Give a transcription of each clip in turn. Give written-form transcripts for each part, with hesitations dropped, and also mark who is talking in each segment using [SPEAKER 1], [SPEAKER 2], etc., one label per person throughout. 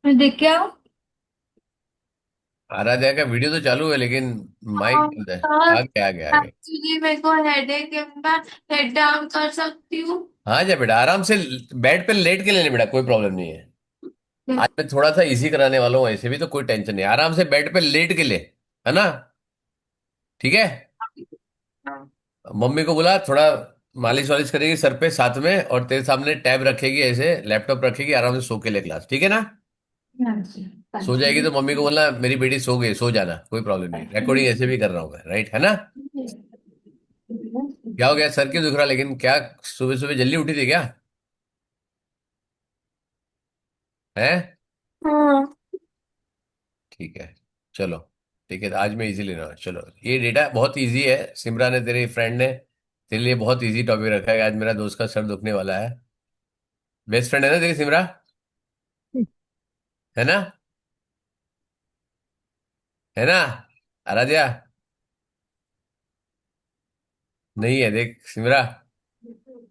[SPEAKER 1] मैं देख के आओ।
[SPEAKER 2] आराध्या का वीडियो तो चालू है लेकिन माइक
[SPEAKER 1] हाँ,
[SPEAKER 2] बंद है।
[SPEAKER 1] हाँ,
[SPEAKER 2] आगे आगे आगे।
[SPEAKER 1] एक्चुअली मेरे को हेडेक है। मैं हेड डाउन कर सकती हूँ?
[SPEAKER 2] हाँ जा बेटा, आराम से बेड पे लेट के लेने बेटा, कोई प्रॉब्लम नहीं है। आज मैं थोड़ा सा इजी कराने वाला हूँ, ऐसे भी तो कोई टेंशन नहीं, आराम से बेड पे लेट के ले, है ना? ठीक है। मम्मी को बोला थोड़ा मालिश वालिश करेगी सर पे साथ में, और तेरे सामने टैब रखेगी, ऐसे लैपटॉप रखेगी, आराम से सो के ले क्लास, ठीक है ना?
[SPEAKER 1] हाँ जी।
[SPEAKER 2] सो जाएगी तो मम्मी को बोलना मेरी बेटी सो गई, सो जाना, कोई प्रॉब्लम नहीं, रिकॉर्डिंग ऐसे भी कर रहा हूँ मैं, राइट है ना? क्या हो गया, सर क्यों दुख रहा, लेकिन क्या सुबह सुबह जल्दी उठी थी क्या? है?
[SPEAKER 1] हाँ।
[SPEAKER 2] ठीक है, चलो। ठीक है, तो आज मैं इजी ले रहा हूँ, चलो। ये डेटा बहुत इजी है, सिमरा ने, तेरे फ्रेंड ने तेरे लिए बहुत इजी टॉपिक रखा है। आज मेरा दोस्त का सर दुखने वाला है। बेस्ट फ्रेंड है ना तेरी सिमरा, है ना? है ना आराध्या? नहीं है, देख सिमरा,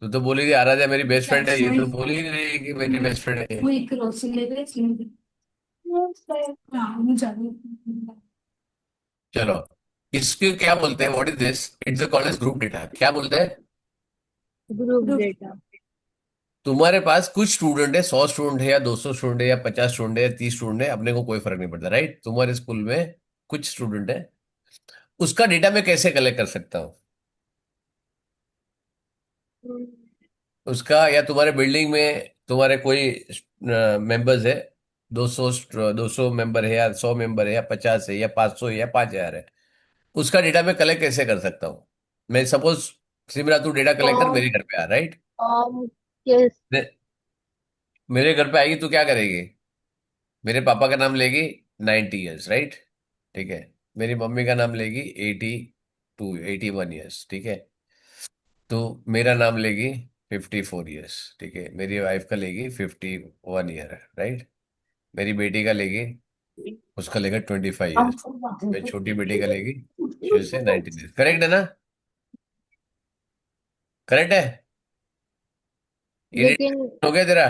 [SPEAKER 2] तू तो बोली थी आराध्या मेरी बेस्ट फ्रेंड है, ये तो बोली ही नहीं कि मेरी बेस्ट फ्रेंड है।
[SPEAKER 1] वो एक रोशन ले गए इसलिए। हाँ, मुझे
[SPEAKER 2] चलो, इसको क्या बोलते हैं, what is this, it's called age group data, क्या बोलते हैं?
[SPEAKER 1] Group data.
[SPEAKER 2] तुम्हारे पास कुछ स्टूडेंट है, 100 स्टूडेंट है या 200 स्टूडेंट है या 50 स्टूडेंट है या 30 स्टूडेंट है, अपने को कोई फर्क नहीं पड़ता, राइट? तुम्हारे स्कूल में कुछ स्टूडेंट है, उसका डेटा मैं कैसे कलेक्ट कर सकता हूँ? उसका, या तुम्हारे बिल्डिंग में तुम्हारे कोई मेंबर्स है, 200 मेंबर है या 100 मेंबर है या 50 है या 500 है या 5,000 है, उसका डेटा मैं कलेक्ट कैसे कर सकता हूँ? मैं सपोज, सिमरा तू डेटा कलेक्टर
[SPEAKER 1] और
[SPEAKER 2] मेरे घर पे आ, राइट?
[SPEAKER 1] और किस?
[SPEAKER 2] मेरे घर पे आएगी, तू क्या करेगी? मेरे पापा का नाम लेगी, 90 ईयर्स, राइट? ठीक है। मेरी मम्मी का नाम लेगी, 81 ईयर्स, ठीक है। तो मेरा नाम लेगी, 54 ईयर्स, ठीक है। मेरी वाइफ का लेगी 51 ईयर, राइट? मेरी बेटी का लेगी, उसका लेगा 25 ईयर्स। मेरी छोटी बेटी का लेगी, फिर से 19 ईयर्स, करेक्ट है ना? करेक्ट है? ये
[SPEAKER 1] लेकिन
[SPEAKER 2] हो गया तेरा?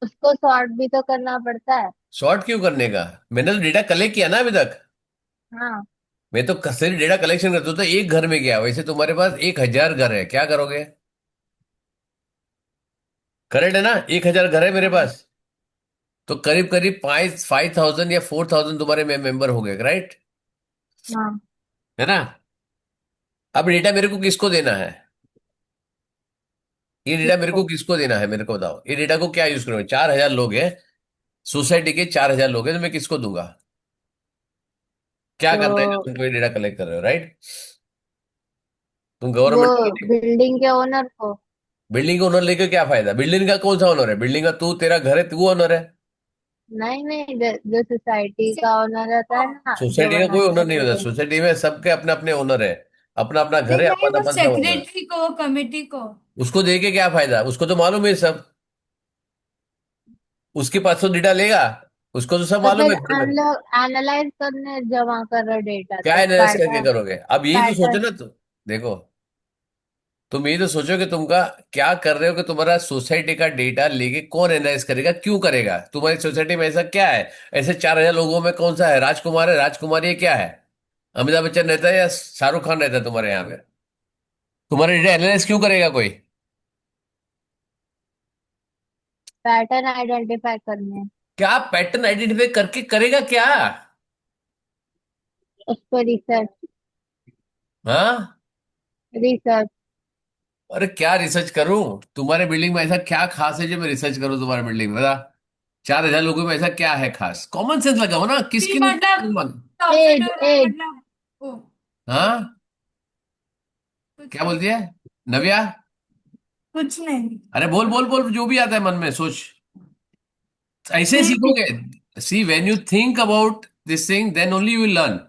[SPEAKER 1] उसको सॉर्ट भी तो करना पड़ता है।
[SPEAKER 2] शॉर्ट क्यों करने का? मैंने तो डेटा कलेक्ट किया ना अभी तक।
[SPEAKER 1] हाँ।
[SPEAKER 2] मैं तो सिर्फ डेटा कलेक्शन करता हूँ, तो एक घर में गया, वैसे तुम्हारे पास 1,000 घर है, क्या करोगे? करेक्ट है ना? 1,000 घर है मेरे
[SPEAKER 1] हाँ।
[SPEAKER 2] पास, तो करीब करीब 5,000 या 4,000 तुम्हारे मेंबर हो गए, राइट?
[SPEAKER 1] हाँ।
[SPEAKER 2] है ना? अब डेटा मेरे को किसको देना है? ये डेटा मेरे को
[SPEAKER 1] किसको?
[SPEAKER 2] किसको देना है, मेरे को बताओ। ये डेटा को क्या यूज करूंगा? 4,000 लोग हैं, सोसाइटी के 4,000 लोग हैं, तो मैं किसको दूंगा? क्या करना है जो
[SPEAKER 1] तो
[SPEAKER 2] तुम कोई डेटा कलेक्ट कर रहे हो, राइट? तुम
[SPEAKER 1] वो
[SPEAKER 2] गवर्नमेंट।
[SPEAKER 1] बिल्डिंग के ओनर को।
[SPEAKER 2] बिल्डिंग का ओनर लेके क्या फायदा? बिल्डिंग का कौन सा ओनर है? बिल्डिंग का तू, तेरा घर है, तू ओनर है।
[SPEAKER 1] नहीं नहीं, जो सोसाइटी का ओनर रहता है ना, जो
[SPEAKER 2] सोसाइटी का कोई
[SPEAKER 1] बनाता
[SPEAKER 2] ओनर
[SPEAKER 1] है
[SPEAKER 2] नहीं होता,
[SPEAKER 1] बिल्डिंग।
[SPEAKER 2] सोसाइटी में सबके अपने अपने ओनर है, अपना अपना घर
[SPEAKER 1] नहीं
[SPEAKER 2] है,
[SPEAKER 1] नहीं,
[SPEAKER 2] अपन
[SPEAKER 1] वो
[SPEAKER 2] अपन सब ओनर है।
[SPEAKER 1] सेक्रेटरी को, कमेटी को।
[SPEAKER 2] उसको दे के क्या फायदा, उसको तो मालूम है सब, उसके पास तो डेटा लेगा, उसको तो सब
[SPEAKER 1] तो
[SPEAKER 2] मालूम
[SPEAKER 1] फिर
[SPEAKER 2] है घर में।
[SPEAKER 1] हम लोग एनालाइज करने जमा कर रहे डेटा,
[SPEAKER 2] क्या
[SPEAKER 1] तो
[SPEAKER 2] एनालिसिस करके
[SPEAKER 1] पैटर्न।
[SPEAKER 2] करोगे? अब यही तो सोचो
[SPEAKER 1] पैटर्न।
[SPEAKER 2] ना, तो देखो, तुम यही तो सोचो कि तुमका क्या कर रहे हो, कि तुम्हारा सोसाइटी का डेटा लेके कौन एनालाइज करेगा, क्यों करेगा? तुम्हारी सोसाइटी में ऐसा क्या है? ऐसे 4,000 लोगों में कौन सा है, राजकुमार है, राजकुमारी है, क्या है? अमिताभ बच्चन रहता है या शाहरुख खान रहता है तुम्हारे यहाँ पे? तुम्हारा डेटा एनालाइज क्यों करेगा कोई?
[SPEAKER 1] पैटर्न आइडेंटिफाई करने।
[SPEAKER 2] क्या पैटर्न आइडेंटिफाई करके करेगा क्या?
[SPEAKER 1] उस पर रिसर्च।
[SPEAKER 2] हाँ?
[SPEAKER 1] रिसर्च।
[SPEAKER 2] अरे क्या रिसर्च करूं? तुम्हारे बिल्डिंग में ऐसा क्या खास है जो मैं रिसर्च करूं तुम्हारे बिल्डिंग में, बता। 4,000 लोगों में ऐसा क्या है खास? कॉमन सेंस लगाओ ना,
[SPEAKER 1] फिर
[SPEAKER 2] किसकी
[SPEAKER 1] मतलब
[SPEAKER 2] मन।
[SPEAKER 1] एज
[SPEAKER 2] हाँ?
[SPEAKER 1] एज। ओ,
[SPEAKER 2] हाँ?
[SPEAKER 1] कुछ
[SPEAKER 2] क्या
[SPEAKER 1] नहीं।
[SPEAKER 2] बोलती है नव्या?
[SPEAKER 1] कुछ नहीं।
[SPEAKER 2] अरे बोल बोल बोल, जो भी आता है मन में सोच, ऐसे ही सीखोगे। See, when you think about this thing then only you will learn.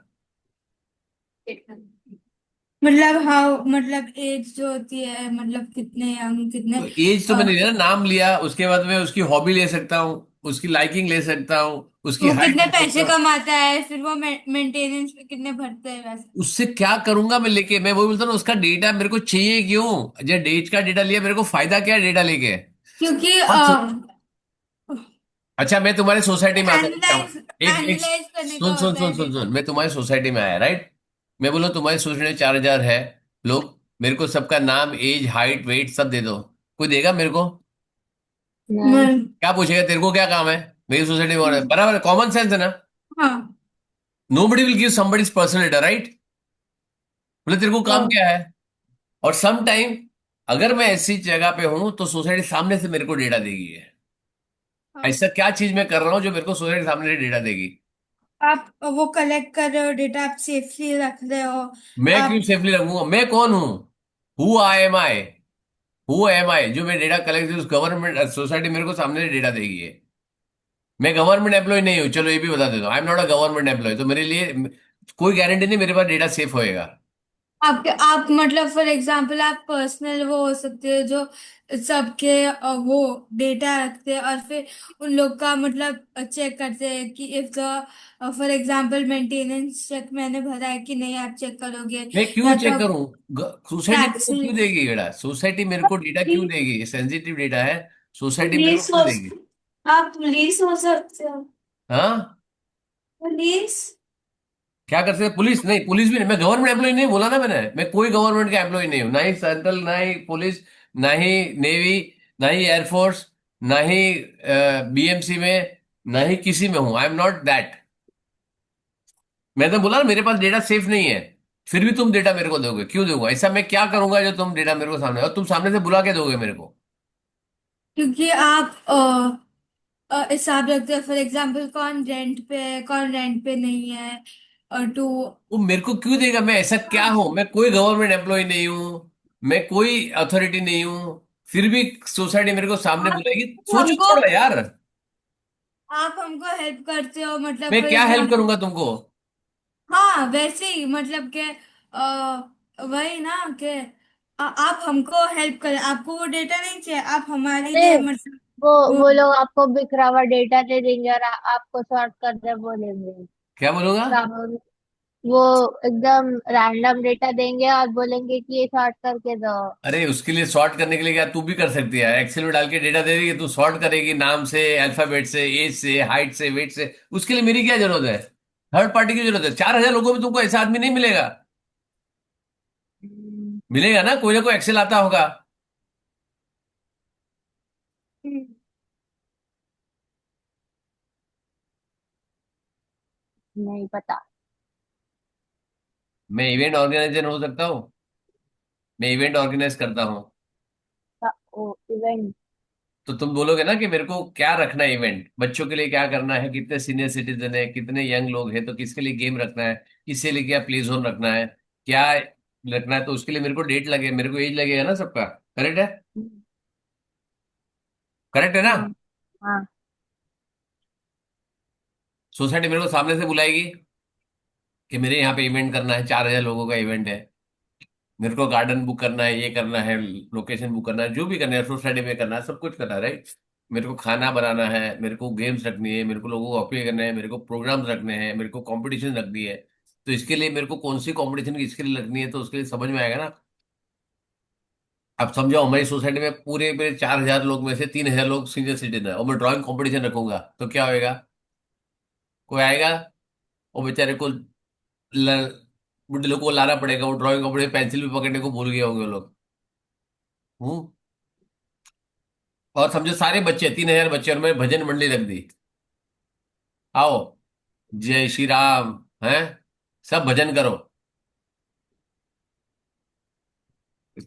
[SPEAKER 1] मतलब हाँ, मतलब एज जो होती है, मतलब कितने यंग, कितने।
[SPEAKER 2] तो एज तो मैंने लिया ना, नाम लिया, उसके बाद मैं उसकी हॉबी ले सकता हूँ, उसकी लाइकिंग ले सकता हूँ, उसकी
[SPEAKER 1] वो
[SPEAKER 2] हाइट
[SPEAKER 1] कितने
[SPEAKER 2] ले
[SPEAKER 1] पैसे
[SPEAKER 2] सकता हूँ।
[SPEAKER 1] कमाता है, फिर वो मेंटेनेंस पे कितने भरते हैं वैसे।
[SPEAKER 2] उससे क्या करूंगा मैं लेके? मैं वही बोलता हूँ ना, उसका डेटा मेरे को चाहिए क्यों? जब डेट का डेटा लिया, मेरे को फायदा क्या है डेटा लेके?
[SPEAKER 1] क्योंकि
[SPEAKER 2] और अच्छा, मैं तुम्हारी सोसाइटी में आता हूँ क्या?
[SPEAKER 1] एनालाइज
[SPEAKER 2] एक
[SPEAKER 1] एनालाइज करने
[SPEAKER 2] सुन
[SPEAKER 1] का
[SPEAKER 2] सुन
[SPEAKER 1] होता
[SPEAKER 2] सुन
[SPEAKER 1] है
[SPEAKER 2] सुन सुन,
[SPEAKER 1] डेटा।
[SPEAKER 2] मैं तुम्हारी सोसाइटी में आया, राइट? मैं बोलूँ तुम्हारी सोसाइटी में 4,000 है लोग, मेरे को सबका नाम, एज, हाइट, वेट सब दे दो, कोई देगा मेरे को?
[SPEAKER 3] नहीं।
[SPEAKER 2] क्या पूछेगा तेरे को क्या काम है? मेरी सोसाइटी में बराबर, कॉमन सेंस है ना?
[SPEAKER 1] हाँ।
[SPEAKER 2] Nobody will give somebody's personal data, right? बोले तेरे को काम
[SPEAKER 3] हाँ।
[SPEAKER 2] क्या है? और सम टाइम अगर मैं ऐसी जगह पे हूं तो सोसाइटी सामने से मेरे को डेटा देगी है।
[SPEAKER 1] हाँ।
[SPEAKER 2] ऐसा क्या चीज मैं कर रहा हूं जो मेरे को सोसाइटी सामने से डेटा देगी?
[SPEAKER 1] आप वो कलेक्ट कर रहे हो डेटा, आप सेफली रख रहे हो।
[SPEAKER 2] मैं क्यों
[SPEAKER 1] आप
[SPEAKER 2] सेफली रखूंगा? मैं कौन हूं? Who I am I? Who am I जो मैं डेटा कलेक्ट, उस गवर्नमेंट सोसाइटी मेरे को सामने से डेटा देगी है। मैं गवर्नमेंट एम्प्लॉय नहीं हूँ, चलो ये भी बता देता हूँ, I am not a government employ, तो मेरे लिए कोई गारंटी नहीं मेरे पास डेटा सेफ होएगा।
[SPEAKER 1] आपके आप मतलब फॉर एग्जांपल आप पर्सनल वो हो सकते हो जो सबके वो डेटा रखते हैं और फिर उन लोग का मतलब चेक करते हैं कि if the for example maintenance check मैंने भरा है कि नहीं, आप चेक करोगे।
[SPEAKER 2] मैं क्यों
[SPEAKER 1] या
[SPEAKER 2] चेक
[SPEAKER 1] तो
[SPEAKER 2] करूं? सोसाइटी मेरे को क्यों
[SPEAKER 1] टैक्सेस।
[SPEAKER 2] देगी डेटा? सोसाइटी मेरे को डेटा क्यों देगी? सेंसिटिव डेटा है, सोसाइटी मेरे को
[SPEAKER 3] पुलिस हो।
[SPEAKER 2] क्यों देगी?
[SPEAKER 3] आप पुलिस हो सकते हो।
[SPEAKER 2] हाँ?
[SPEAKER 3] पुलिस।
[SPEAKER 2] क्या कर सकते? पुलिस नहीं, पुलिस भी नहीं, मैं गवर्नमेंट एम्प्लॉय नहीं, बोला ना मैंने, मैं कोई गवर्नमेंट का एम्प्लॉय नहीं हूँ, ना ही सेंट्रल, ना ही पुलिस, ना ही नेवी, ना ही एयरफोर्स, ना ही बीएमसी में, ना ही किसी में हूं। आई एम नॉट दैट। मैंने बोला ना मेरे पास डेटा सेफ नहीं है, फिर भी तुम डेटा मेरे को दोगे, क्यों दोगे? ऐसा मैं क्या करूंगा जो तुम डेटा मेरे को सामने, और तुम सामने से बुला के दोगे मेरे को?
[SPEAKER 1] क्योंकि आप हिसाब रखते हैं फॉर एग्जांपल कौन रेंट पे है, कौन रेंट पे नहीं है। और टू
[SPEAKER 2] वो मेरे को क्यों देगा? मैं ऐसा क्या हूं? मैं कोई गवर्नमेंट एम्प्लॉय नहीं हूं, मैं कोई अथॉरिटी नहीं हूं, फिर भी सोसाइटी मेरे को सामने
[SPEAKER 1] आप
[SPEAKER 2] बुलाएगी? सोचो
[SPEAKER 1] हमको
[SPEAKER 2] थोड़ा यार।
[SPEAKER 1] आप हमको हेल्प करते हो मतलब
[SPEAKER 2] मैं
[SPEAKER 1] फॉर
[SPEAKER 2] क्या हेल्प
[SPEAKER 1] एग्जांपल।
[SPEAKER 2] करूंगा तुमको?
[SPEAKER 1] हाँ वैसे ही मतलब के वही ना के आप हमको हेल्प करें, आपको वो डेटा नहीं चाहिए, आप हमारे
[SPEAKER 3] अरे
[SPEAKER 1] लिए मतलब
[SPEAKER 3] वो
[SPEAKER 1] वो।
[SPEAKER 3] वो लोग आपको बिखरा हुआ डेटा दे देंगे और आपको सॉर्ट कर दे बोलेंगे।
[SPEAKER 2] क्या बोलूंगा?
[SPEAKER 3] राहुल, वो एकदम रैंडम डेटा देंगे और बोलेंगे कि ये सॉर्ट करके दो।
[SPEAKER 2] अरे उसके लिए सॉर्ट करने के लिए क्या तू भी कर सकती है? एक्सेल में डाल के डेटा दे देगी, तू सॉर्ट करेगी नाम से, अल्फाबेट से, एज से, हाइट से, वेट से। उसके लिए मेरी क्या जरूरत है? थर्ड पार्टी की जरूरत है? 4,000 लोगों में तुमको ऐसा आदमी नहीं मिलेगा।
[SPEAKER 3] हम्म।
[SPEAKER 2] मिलेगा ना कोई एक्सेल आता होगा।
[SPEAKER 3] हम्म। नहीं पता।
[SPEAKER 2] मैं इवेंट ऑर्गेनाइजर हो सकता हूँ, मैं इवेंट ऑर्गेनाइज करता हूँ।
[SPEAKER 3] ओ इवेंट।
[SPEAKER 2] तो तुम बोलोगे ना कि मेरे को क्या रखना है, इवेंट बच्चों के लिए क्या करना है, कितने सीनियर सिटीजन है, कितने यंग लोग हैं, तो किसके लिए गेम रखना है, किसके लिए क्या प्ले जोन रखना है, क्या रखना है, तो उसके लिए मेरे को डेट लगे, मेरे को एज लगेगा ना सबका। करेक्ट है? करेक्ट है ना?
[SPEAKER 3] हाँ। हाँ।
[SPEAKER 2] सोसाइटी मेरे को सामने से बुलाएगी कि मेरे यहाँ पे इवेंट करना है, 4,000 लोगों का इवेंट है, मेरे को गार्डन बुक करना है, ये करना है, लोकेशन बुक करना है, जो भी करना है सोसाइटी में करना है, सब कुछ करना है, राइट? मेरे को खाना बनाना है, मेरे को गेम्स रखनी है, मेरे को लोगों को अप्लाई करना है, मेरे को प्रोग्राम्स रखने हैं, मेरे को कंपटीशन रखनी है। तो इसके लिए मेरे को कौन सी कंपटीशन किसके लिए रखनी है, तो उसके लिए समझ में आएगा ना। अब समझो हमारी सोसाइटी में पूरे मेरे 4,000 लोग में से 3,000 लोग सीनियर सिटीजन है, और मैं ड्राइंग कंपटीशन रखूंगा तो क्या होएगा? कोई आएगा? वो बेचारे को बुढ़े लोग को लाना पड़ेगा, वो ड्राइंग कंपटीशन पेंसिल भी पकड़ने को भूल गए होंगे वो लोग। हूँ? और समझो सारे बच्चे, 3,000 बच्चे, और मैं भजन मंडली रख दी, आओ जय श्री राम, हैं, सब भजन करो,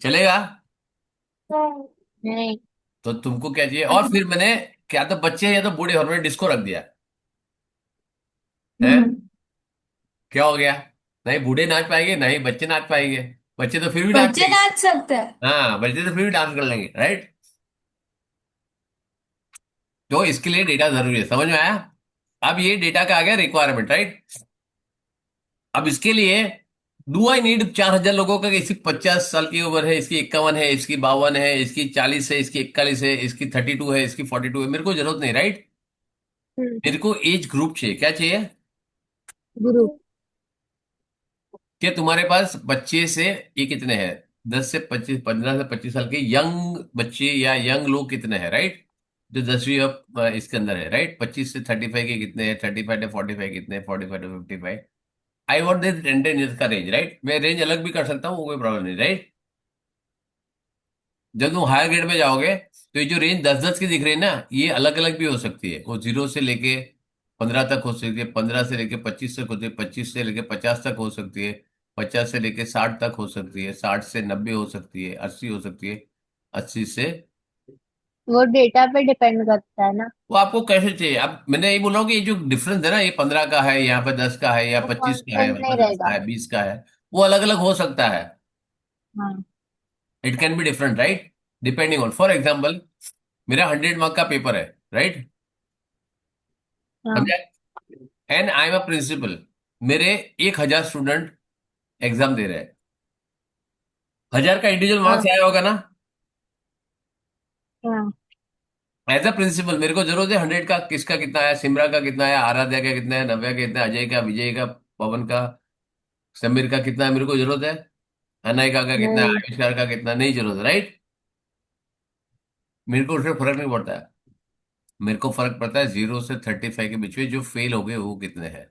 [SPEAKER 2] चलेगा?
[SPEAKER 3] नहीं।
[SPEAKER 2] तो तुमको क्या चाहिए? और फिर मैंने क्या तो बच्चे या तो बूढ़े और मैंने डिस्को रख दिया है,
[SPEAKER 3] हम्म।
[SPEAKER 2] क्या हो गया? नहीं बूढ़े नाच पाएंगे, नहीं बच्चे नाच पाएंगे। बच्चे तो फिर भी नाच
[SPEAKER 1] बच्चे
[SPEAKER 2] लेंगे।
[SPEAKER 1] नाच सकते हैं।
[SPEAKER 2] हाँ, बच्चे तो फिर भी डांस कर लेंगे, राइट? तो इसके लिए डेटा जरूरी है, समझ में आया? अब ये डेटा का आ गया रिक्वायरमेंट, राइट? अब इसके लिए डू आई नीड 4,000 लोगों का? इसकी 50 साल की उम्र है, इसकी 51 है, इसकी 52 है, इसकी 40 है, इसकी 41 है, इसकी 32 है, इसकी 42 है, मेरे को जरूरत नहीं, राइट? मेरे को एज ग्रुप चाहिए, क्या चाहिए?
[SPEAKER 3] गुरु।
[SPEAKER 2] कि तुम्हारे पास बच्चे से, ये कितने हैं, 10 से 25, 15 से 25 साल के यंग बच्चे या यंग लोग कितने हैं, राइट? जो 10वीं इसके अंदर है, राइट? 25 से 35 के कितने हैं, 35 से 45 कितने हैं, 45 से 55। आई वॉन्ट दिस 10 10 ईयर्स का रेंज, राइट? मैं रेंज अलग भी कर सकता हूँ, वो कोई प्रॉब्लम नहीं, राइट? जब तुम हायर ग्रेड में जाओगे तो ये जो रेंज 10 10 की दिख रही है ना, ये अलग अलग भी हो सकती है। वो 0 से लेके 15 तक हो सकती है, 15 से लेके 25 तक होती है, 25 से लेके 50 तक हो सकती है, 50 से लेके 60 तक हो सकती है, 60 से 90 हो सकती है, 80 हो सकती है, 80 से।
[SPEAKER 3] वो डेटा पे डिपेंड करता है ना।
[SPEAKER 2] वो आपको कैसे चाहिए? अब मैंने यही बोल रहा हूँ कि ये जो डिफरेंस है ना, ये 15 का है, यहाँ पे 10 का है, या
[SPEAKER 3] वो
[SPEAKER 2] 25 का है,
[SPEAKER 3] कांस्टेंट
[SPEAKER 2] वहां
[SPEAKER 3] नहीं
[SPEAKER 2] पे 10 का
[SPEAKER 3] रहेगा।
[SPEAKER 2] है, 20 का है, वो अलग अलग हो सकता है।
[SPEAKER 3] हाँ।
[SPEAKER 2] It can be different, right? Depending on, for example, मेरा 100 मार्क का पेपर है, राइट?
[SPEAKER 3] हाँ।
[SPEAKER 2] समझा? And I am a principal. मेरे 1,000 स्टूडेंट एग्जाम दे रहे हैं। 1,000 का इंडिविजुअल मार्क्स
[SPEAKER 3] हाँ।
[SPEAKER 2] आया होगा ना?
[SPEAKER 3] हाँ।
[SPEAKER 2] एज अ प्रिंसिपल मेरे को जरूरत है 100 का, किसका कितना आया, सिमरा का कितना है, आराध्या का कितना है, नव्या का कितना है, अजय का, विजय का, पवन का, समीर का कितना है, मेरे को जरूरत है? अनायका का कितना है,
[SPEAKER 3] नहीं।
[SPEAKER 2] आविष्कार का कितना, नहीं जरूरत है, राइट? मेरे को उससे फर्क नहीं पड़ता है। मेरे को फर्क पड़ता है 0 से 35 के बीच में जो फेल हो गए वो कितने हैं,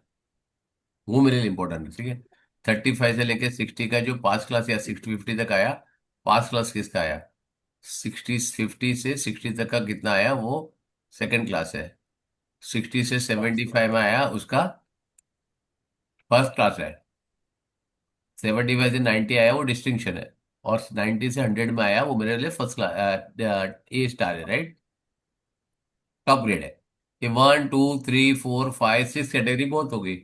[SPEAKER 2] वो मेरे लिए इंपॉर्टेंट है, ठीक है? 35 से लेके 60 का जो पास क्लास या 60 50 तक आया, पास क्लास किसका आया? 50 से 60 तक का कितना आया, वो सेकंड क्लास है। 60 से 75 में आया, उसका फर्स्ट क्लास है। 75 से 90 आया, वो डिस्टिंक्शन है। और 90 से 100 में आया, वो मेरे लिए फर्स्ट क्लास, ए स्टार है, राइट? टॉप ग्रेड है। ये 1 2 3 4 5 6 कैटेगरी बहुत हो गई।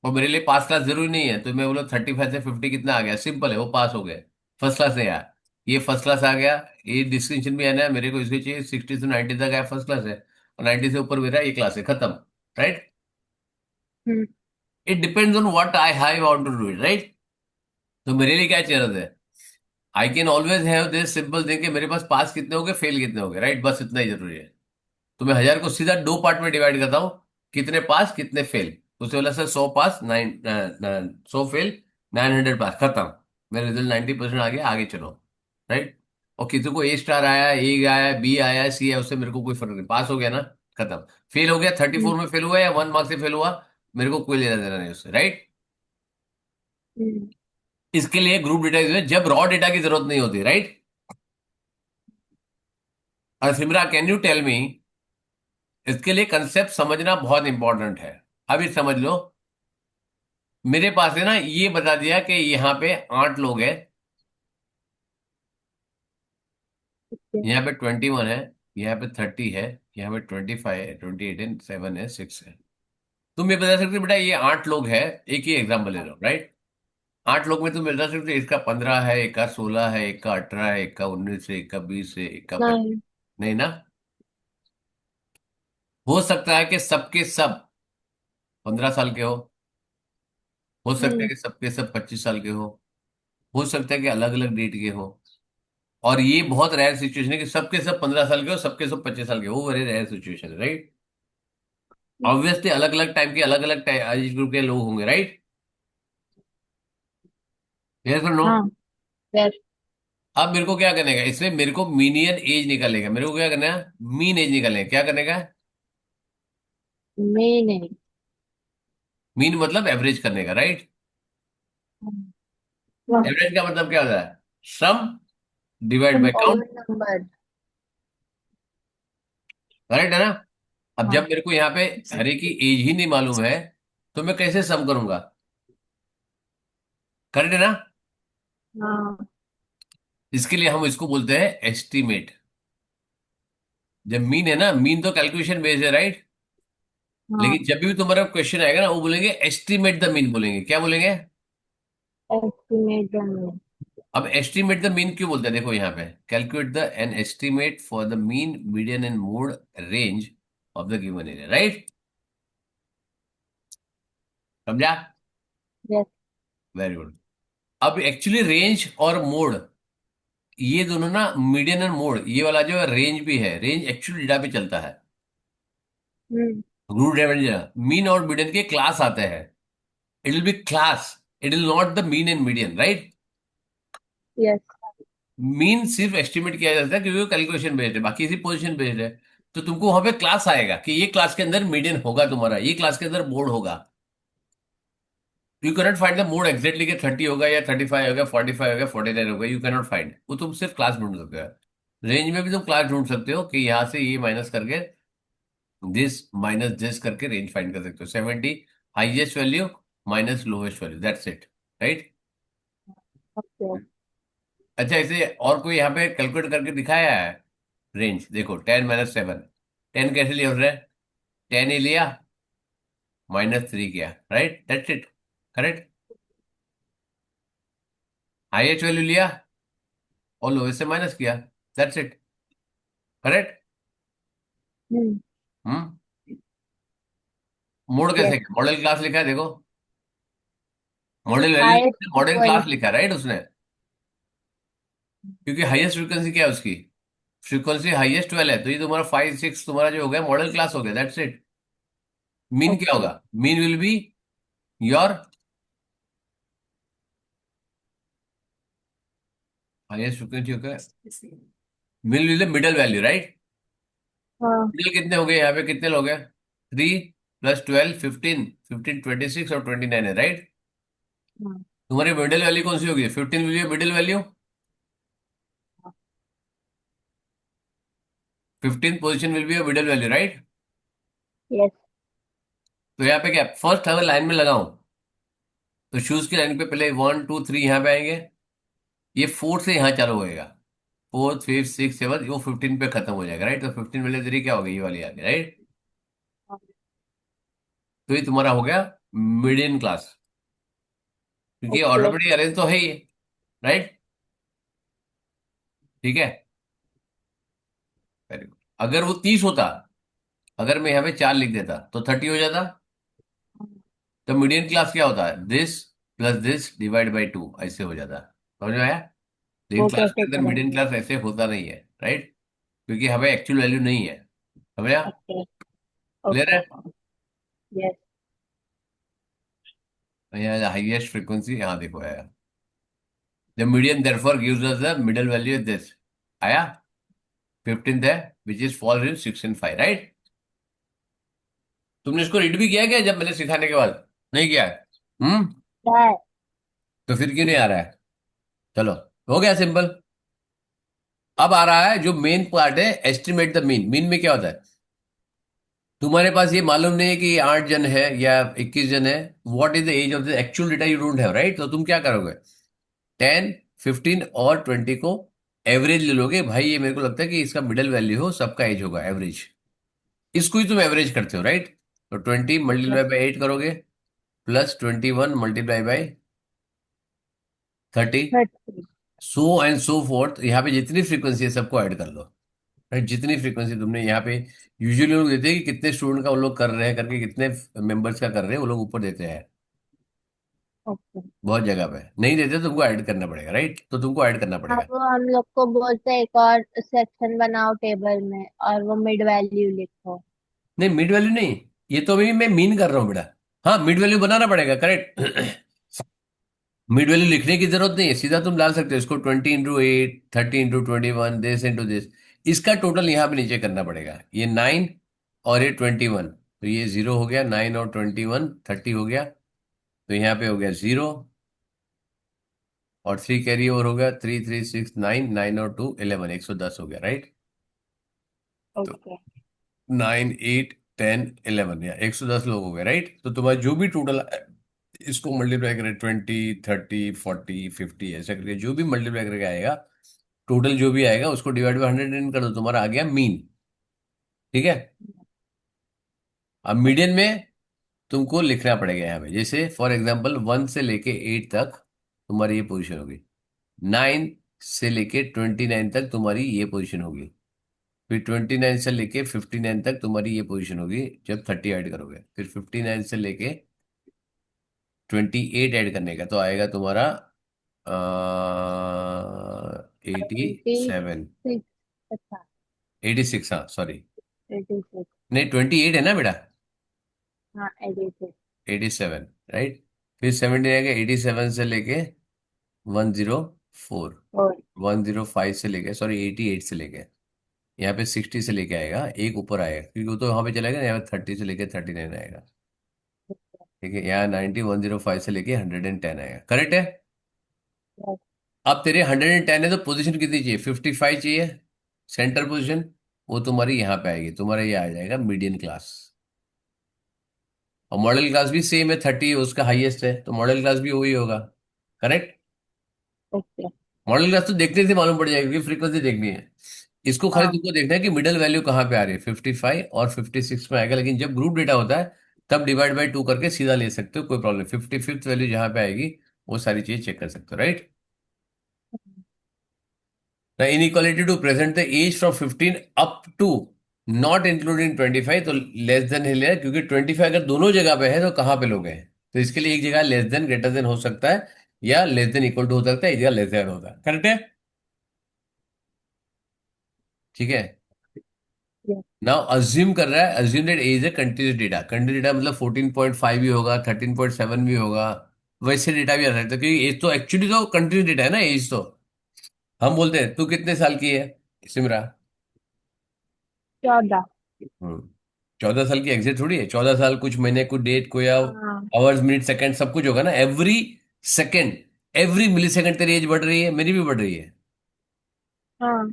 [SPEAKER 2] और मेरे लिए पास क्लास जरूरी नहीं है, तो मैं बोला 35 से 50 कितना आ गया, सिंपल है, वो पास हो गए। फर्स्ट क्लास नहीं आया, ये फर्स्ट क्लास आ गया। ये डिस्टिंक्शन भी आना है मेरे को, इसके चाहिए 60 से 90 तक आया, फर्स्ट क्लास है। और 90 से ऊपर मेरा ये क्लास है, खत्म, right?
[SPEAKER 3] Hmm.
[SPEAKER 2] It depends on what I have want to do it, right? तो मेरे लिए क्या चाहिए है? I can always have this simple thing कि मेरे पास पास कितने हो गए, फेल कितने हो गए, राइट? बस इतना ही जरूरी है। तो मैं 1,000 को सीधा 2 पार्ट में डिवाइड करता हूँ, कितने पास कितने फेल। उससे बोला सर 100 पास 100 फेल, 900 पास, खत्म। मेरा रिजल्ट 90% आ गया, आगे चलो, राइट? और किसी को ए स्टार आया, ए आया, बी आया, सी है, उससे मेरे को कोई फर्क नहीं, पास हो गया ना, खत्म। फेल हो गया, 34 में फेल हुआ या 1 मार्क से फेल हुआ, मेरे को कोई लेना देना नहीं उससे, राइट?
[SPEAKER 3] हम्म।
[SPEAKER 2] इसके लिए ग्रुप डेटा जब रॉ डेटा की जरूरत नहीं होती, राइट? और Simra, can you tell me, इसके लिए कंसेप्ट समझना बहुत इंपॉर्टेंट है। अभी समझ लो, मेरे पास है ना, ये बता दिया कि यहाँ पे 8 लोग हैं,
[SPEAKER 3] ठीक है।
[SPEAKER 2] यहाँ पे 21 है, यहाँ पे 30 है, यहाँ पे 25 है, 28 है, 7 है, 6 है। तुम ये बता सकते हो बेटा, ये 8 लोग है, एक ही एग्जाम्पल ले रहा हूँ, राइट? 8 लोग में तुम बता सकते हो इसका 15 है, एक का 16 है, एक का 18 है, एक का 19 है, एक का 20 है, एक का 25।
[SPEAKER 3] नहीं।
[SPEAKER 2] नहीं ना? हो सकता है कि सबके सब 15 साल के हो सकता है
[SPEAKER 3] हम्म।
[SPEAKER 2] कि सबके सब 25 साल के हो सकता है कि अलग अलग डेट के हो। और ये बहुत रेयर सिचुएशन है कि सबके सब 15 साल के हो, सबके सब 25 साल के हो, वो वेरी रेयर सिचुएशन है, राइट? ऑब्वियसली अलग अलग टाइम के अलग अलग एज ग्रुप के लोग होंगे, राइट? यस और नो?
[SPEAKER 3] हाँ। यस।
[SPEAKER 2] अब मेरे को क्या करने का, इसमें मेरे को मीनियन एज निकालने का, मेरे को क्या करना है, मीन एज निकालने का। क्या करने का?
[SPEAKER 3] मैं नहीं।
[SPEAKER 2] मीन मतलब एवरेज करने का, राइट? एवरेज का मतलब क्या होता है? Sum divide by count,
[SPEAKER 3] common number.
[SPEAKER 2] Right है ना? अब जब
[SPEAKER 3] हाँ।
[SPEAKER 2] मेरे को यहाँ पे हर एक की एज ही नहीं मालूम है, तो मैं कैसे सम करूंगा? करेक्ट है ना?
[SPEAKER 3] हाँ।
[SPEAKER 2] इसके लिए हम इसको बोलते हैं एस्टिमेट। जब मीन है ना, मीन तो कैलकुलेशन बेस्ड है, राइट?
[SPEAKER 3] हाँ।
[SPEAKER 2] लेकिन जब भी तुम्हारा क्वेश्चन आएगा ना, वो बोलेंगे एस्टिमेट द मीन, बोलेंगे क्या बोलेंगे?
[SPEAKER 3] एस्टिमेट करना।
[SPEAKER 2] अब एस्टिमेट द मीन क्यों बोलते हैं, देखो यहाँ पे, calculate the an estimate for the mean median and mode range of the given area, right? समझा?
[SPEAKER 3] यस।
[SPEAKER 2] Very good. अब एक्चुअली रेंज और मोड, ये दोनों ना, मीडियन एंड मोड, ये वाला जो रेंज भी है, रेंज एक्चुअली डेटा पे चलता है।
[SPEAKER 3] हम्म।
[SPEAKER 2] रूट रेवेन्यू, मीन और मीडियन के क्लास आते हैं, it will B class, it will not the mean and median, right?
[SPEAKER 3] Yes.
[SPEAKER 2] Mean सिर्फ एस्टिमेट किया जाता है क्योंकि वो कैलकुलेशन बेस्ड है, बाकी सिर्फ पोजीशन बेस्ड है। तो तुमको वहां पे क्लास आएगा कि ये क्लास के अंदर मीडियन होगा तुम्हारा, ये क्लास के अंदर मोड होगा। You cannot find the mode exactly कि 30 होगा या 35 होगा, 45 होगा, 49 होगा, यू कैनॉट फाइंड। वो तुम सिर्फ क्लास ढूंढ सकते हो। रेंज में भी तुम क्लास ढूंढ सकते हो कि यहाँ से ये माइनस करके दिस माइनस दिस करके रेंज फाइंड कर सकते हो। 70 highest value minus lowest value, that's it, right.
[SPEAKER 3] Okay.
[SPEAKER 2] अच्छा, इसे और कोई यहाँ पे कैलकुलेट करके दिखाया है रेंज? देखो 10 - 7, 10 कैसे लिया उसने? 10 ही लिया, -3 किया, right, that's it, correct. Highest value लिया और लोवेस्ट से माइनस किया, that's it, correct.
[SPEAKER 3] Hmm.
[SPEAKER 2] Hmm. Mode
[SPEAKER 3] yes.
[SPEAKER 2] कैसे, मॉडल क्लास लिखा है देखो, मॉडल
[SPEAKER 3] हाईएस्ट
[SPEAKER 2] वैल्यू मॉडल
[SPEAKER 3] वही।
[SPEAKER 2] क्लास लिखा है, राइट उसने, क्योंकि हाईएस्ट फ्रीक्वेंसी क्या है उसकी, फ्रीक्वेंसी हाईएस्ट 12 है, तो ये तुम्हारा 5 6 तुम्हारा जो हो गया मॉडल क्लास हो गया, दैट्स इट। मीन क्या
[SPEAKER 3] ओके।
[SPEAKER 2] होगा? Mean will be your highest frequency हो गया, mean will middle value, right.
[SPEAKER 3] हाँ।
[SPEAKER 2] मिडल कितने हो गए यहाँ पे, कितने लोग हैं? 3 + 12 15, 15 26 और 29 है, राइट।
[SPEAKER 3] हाँ।
[SPEAKER 2] तुम्हारी मिडल वैल्यू कौन सी होगी? 15 will be middle value, 15 position will be middle value, right.
[SPEAKER 3] Yes.
[SPEAKER 2] तो यहाँ पे क्या, फर्स्ट अगर लाइन में लगाऊं तो शूज की लाइन पे पहले 1 2 3 यहाँ पे आएंगे, ये 4 से यहाँ चालू होएगा, 4th 5th 6th 7th, वो 15 पे खत्म हो जाएगा, राइट। तो 15 वाले तेरी क्या हो गई, ये वाली आ गई, राइट। तो ये तुम्हारा हो गया मीडियन क्लास, क्योंकि
[SPEAKER 3] ओके।
[SPEAKER 2] ऑटोमेटिक अरेंज तो है ही, राइट। ठीक है, वेरी गुड। अगर वो 30 होता, अगर मैं यहाँ पे 4 लिख देता तो 30 हो जाता। तो मीडियन क्लास क्या होता है? This plus this divide by 2, ऐसे हो जाता। समझ में आया? लेकिन
[SPEAKER 3] वो
[SPEAKER 2] क्लास के
[SPEAKER 3] कैसे
[SPEAKER 2] अंदर मीडियन
[SPEAKER 3] करेंगे?
[SPEAKER 2] क्लास ऐसे होता नहीं है, राइट, क्योंकि हमें एक्चुअल वैल्यू नहीं है। समझा?
[SPEAKER 3] ओके।
[SPEAKER 2] Clear
[SPEAKER 3] okay.
[SPEAKER 2] है?
[SPEAKER 3] यस।
[SPEAKER 2] यहाँ हाईएस्ट फ्रीक्वेंसी यहाँ देखो आया, the median therefore gives us the middle value this, आया 15th है, which is fall in 6 and 5, right. तुमने इसको रीड भी किया क्या जब मैंने सिखाने के बाद? नहीं किया है? हम्म।
[SPEAKER 3] क्या है?
[SPEAKER 2] तो फिर क्यों नहीं आ रहा है? चलो, हो गया सिंपल। अब आ रहा है जो मेन पार्ट है, एस्टिमेट द मीन। मीन में क्या होता है? तुम्हारे पास ये मालूम नहीं है कि 8 जन है या 21 जन है, what is the age of the actual data you don't have, right. तो तुम क्या करोगे? 10 15 और 20 को एवरेज ले लोगे, भाई ये मेरे को लगता है कि इसका मिडल वैल्यू हो, सबका एज होगा एवरेज, इसको ही तुम एवरेज करते हो, राइट। तो 20 मल्टीप्लाई
[SPEAKER 3] यस।
[SPEAKER 2] बाई 8 करोगे, plus 21 multiply by 30,
[SPEAKER 3] 30।
[SPEAKER 2] So and so fourth. यहाँ पे जितनी फ्रीक्वेंसी है सबको ऐड कर लो, राइट। जितनी फ्रीक्वेंसी तुमने यहाँ पे, यूजुअली लोग देते हैं कि कितने स्टूडेंट का वो लोग कर रहे हैं करके, कितने मेंबर्स का कर रहे हैं वो लोग ऊपर देते हैं,
[SPEAKER 3] ओके।
[SPEAKER 2] बहुत जगह पे नहीं देते, तुमको ऐड करना पड़ेगा, राइट। तो तुमको ऐड करना पड़ेगा।
[SPEAKER 3] अब हम लोग को बोलते हैं एक और सेक्शन बनाओ टेबल में और वो मिड वैल्यू लिखो।
[SPEAKER 2] नहीं, मिड वैल्यू नहीं, ये तो अभी मैं मीन कर रहा हूँ बेटा। हाँ, मिड वैल्यू बनाना पड़ेगा, करेक्ट। मिड वैल्यू लिखने की जरूरत नहीं है, सीधा तुम डाल सकते हो इसको, 20 × 8, 30 × 21, दिस इंटू दिस। इसका टोटल यहाँ पे नीचे करना पड़ेगा, ये 9 और ये 21, तो ये 0 हो गया, 9 और 21 30 हो गया, तो यहाँ पे हो गया 0, और 3 कैरी ओवर हो गया, 3 3 6 9, 9 और 2 11, 110 हो गया, राइट। तो
[SPEAKER 3] ओके।
[SPEAKER 2] 9 8 10 11, या 110 लोग हो गए, राइट। तो तुम्हारा जो भी टोटल, इसको मल्टीप्लाई करें 20 30 40 50 ऐसा करके जो भी मल्टीप्लाई करके आएगा, टोटल जो भी आएगा उसको डिवाइड बाई 100 कर दो, तुम्हारा आ गया मीन। ठीक है। अब मीडियन में तुमको लिखना पड़ेगा यहाँ पे, जैसे फॉर एग्जांपल 1 से लेके 8 तक तुम्हारी ये पोजीशन होगी, 9 से लेके 29 तक तुम्हारी ये पोजीशन होगी, फिर 29 से लेके 59 तक तुम्हारी ये पोजीशन होगी जब 30 ऐड करोगे, फिर 59 से लेके 28 ऐड करने का तो आएगा तुम्हारा 87,
[SPEAKER 3] 86। अच्छा।
[SPEAKER 2] 86, हाँ सॉरी,
[SPEAKER 3] 86।
[SPEAKER 2] नहीं 28 है ना बेटा,
[SPEAKER 3] हाँ 86।
[SPEAKER 2] 87, राइट। फिर 70 आएगा, 87 से लेके 104,
[SPEAKER 3] और
[SPEAKER 2] 105 से लेके, सॉरी 88 से लेके यहाँ पे 60 से लेके आएगा, एक ऊपर आएगा क्योंकि वो तो वहां पे चलेगा, यहाँ पे 30 से लेके 39 आएगा। ठीक है, यहाँ 90 105 से लेके 110 आएगा, करेक्ट है।
[SPEAKER 3] Yes.
[SPEAKER 2] अब तेरे 110 है तो पोजीशन कितनी चाहिए, 55 चाहिए, सेंटर पोजीशन। वो तुम्हारी यहाँ पे आएगी, तुम्हारा ये आ जाएगा मीडियन क्लास। और मॉडल क्लास भी सेम है, 30 उसका हाईएस्ट है, तो मॉडल क्लास भी वही होगा, करेक्ट।
[SPEAKER 3] Okay.
[SPEAKER 2] मॉडल क्लास तो देखने से मालूम पड़ जाएगा क्योंकि फ्रीक्वेंसी देखनी है। इसको खाली
[SPEAKER 3] हाँ।
[SPEAKER 2] तुमको देखना है कि मिडल वैल्यू कहाँ पे आ रही है, 55 और 56 में आएगा, लेकिन जब ग्रुप डेटा होता है तब डिवाइड बाय 2 करके सीधा ले सकते हो, कोई प्रॉब्लम। 55th वैल्यू जहाँ पे आएगी वो सारी चीज चेक कर सकते हो, right. The inequality to present the age from 15 up to not including 25, तो लेस देन है लिया, क्योंकि 25 अगर दोनों जगह पे है तो कहाँ पे लोग हैं, तो इसके लिए एक जगह लेस देन ग्रेटर देन हो सकता है, या लेस देन इक्वल टू हो सकता है, एक जगह लेस देन होता है, करेक्ट है। ठीक है।
[SPEAKER 3] Yes.
[SPEAKER 2] नाउ अज्यूम कर रहा है, अज्यूम दैट एज है कंटिन्यूस डेटा, कंटिन्यूस डेटा मतलब 14.5 भी होगा, 13.7 भी होगा, वैसे डेटा भी आ सकता है, क्योंकि एज तो एक्चुअली तो कंटिन्यूस डेटा है ना, एज तो हम बोलते हैं तू कितने साल की है सिमरा।
[SPEAKER 3] 14।
[SPEAKER 2] 14 साल की एग्जिट थोड़ी है, 14 साल कुछ महीने कुछ डेट कोई
[SPEAKER 3] हाँ।
[SPEAKER 2] आवर्स मिनट सेकंड सब कुछ होगा ना, every second, every millisecond तेरी एज बढ़ रही है, मेरी भी बढ़ रही है।
[SPEAKER 3] हाँ।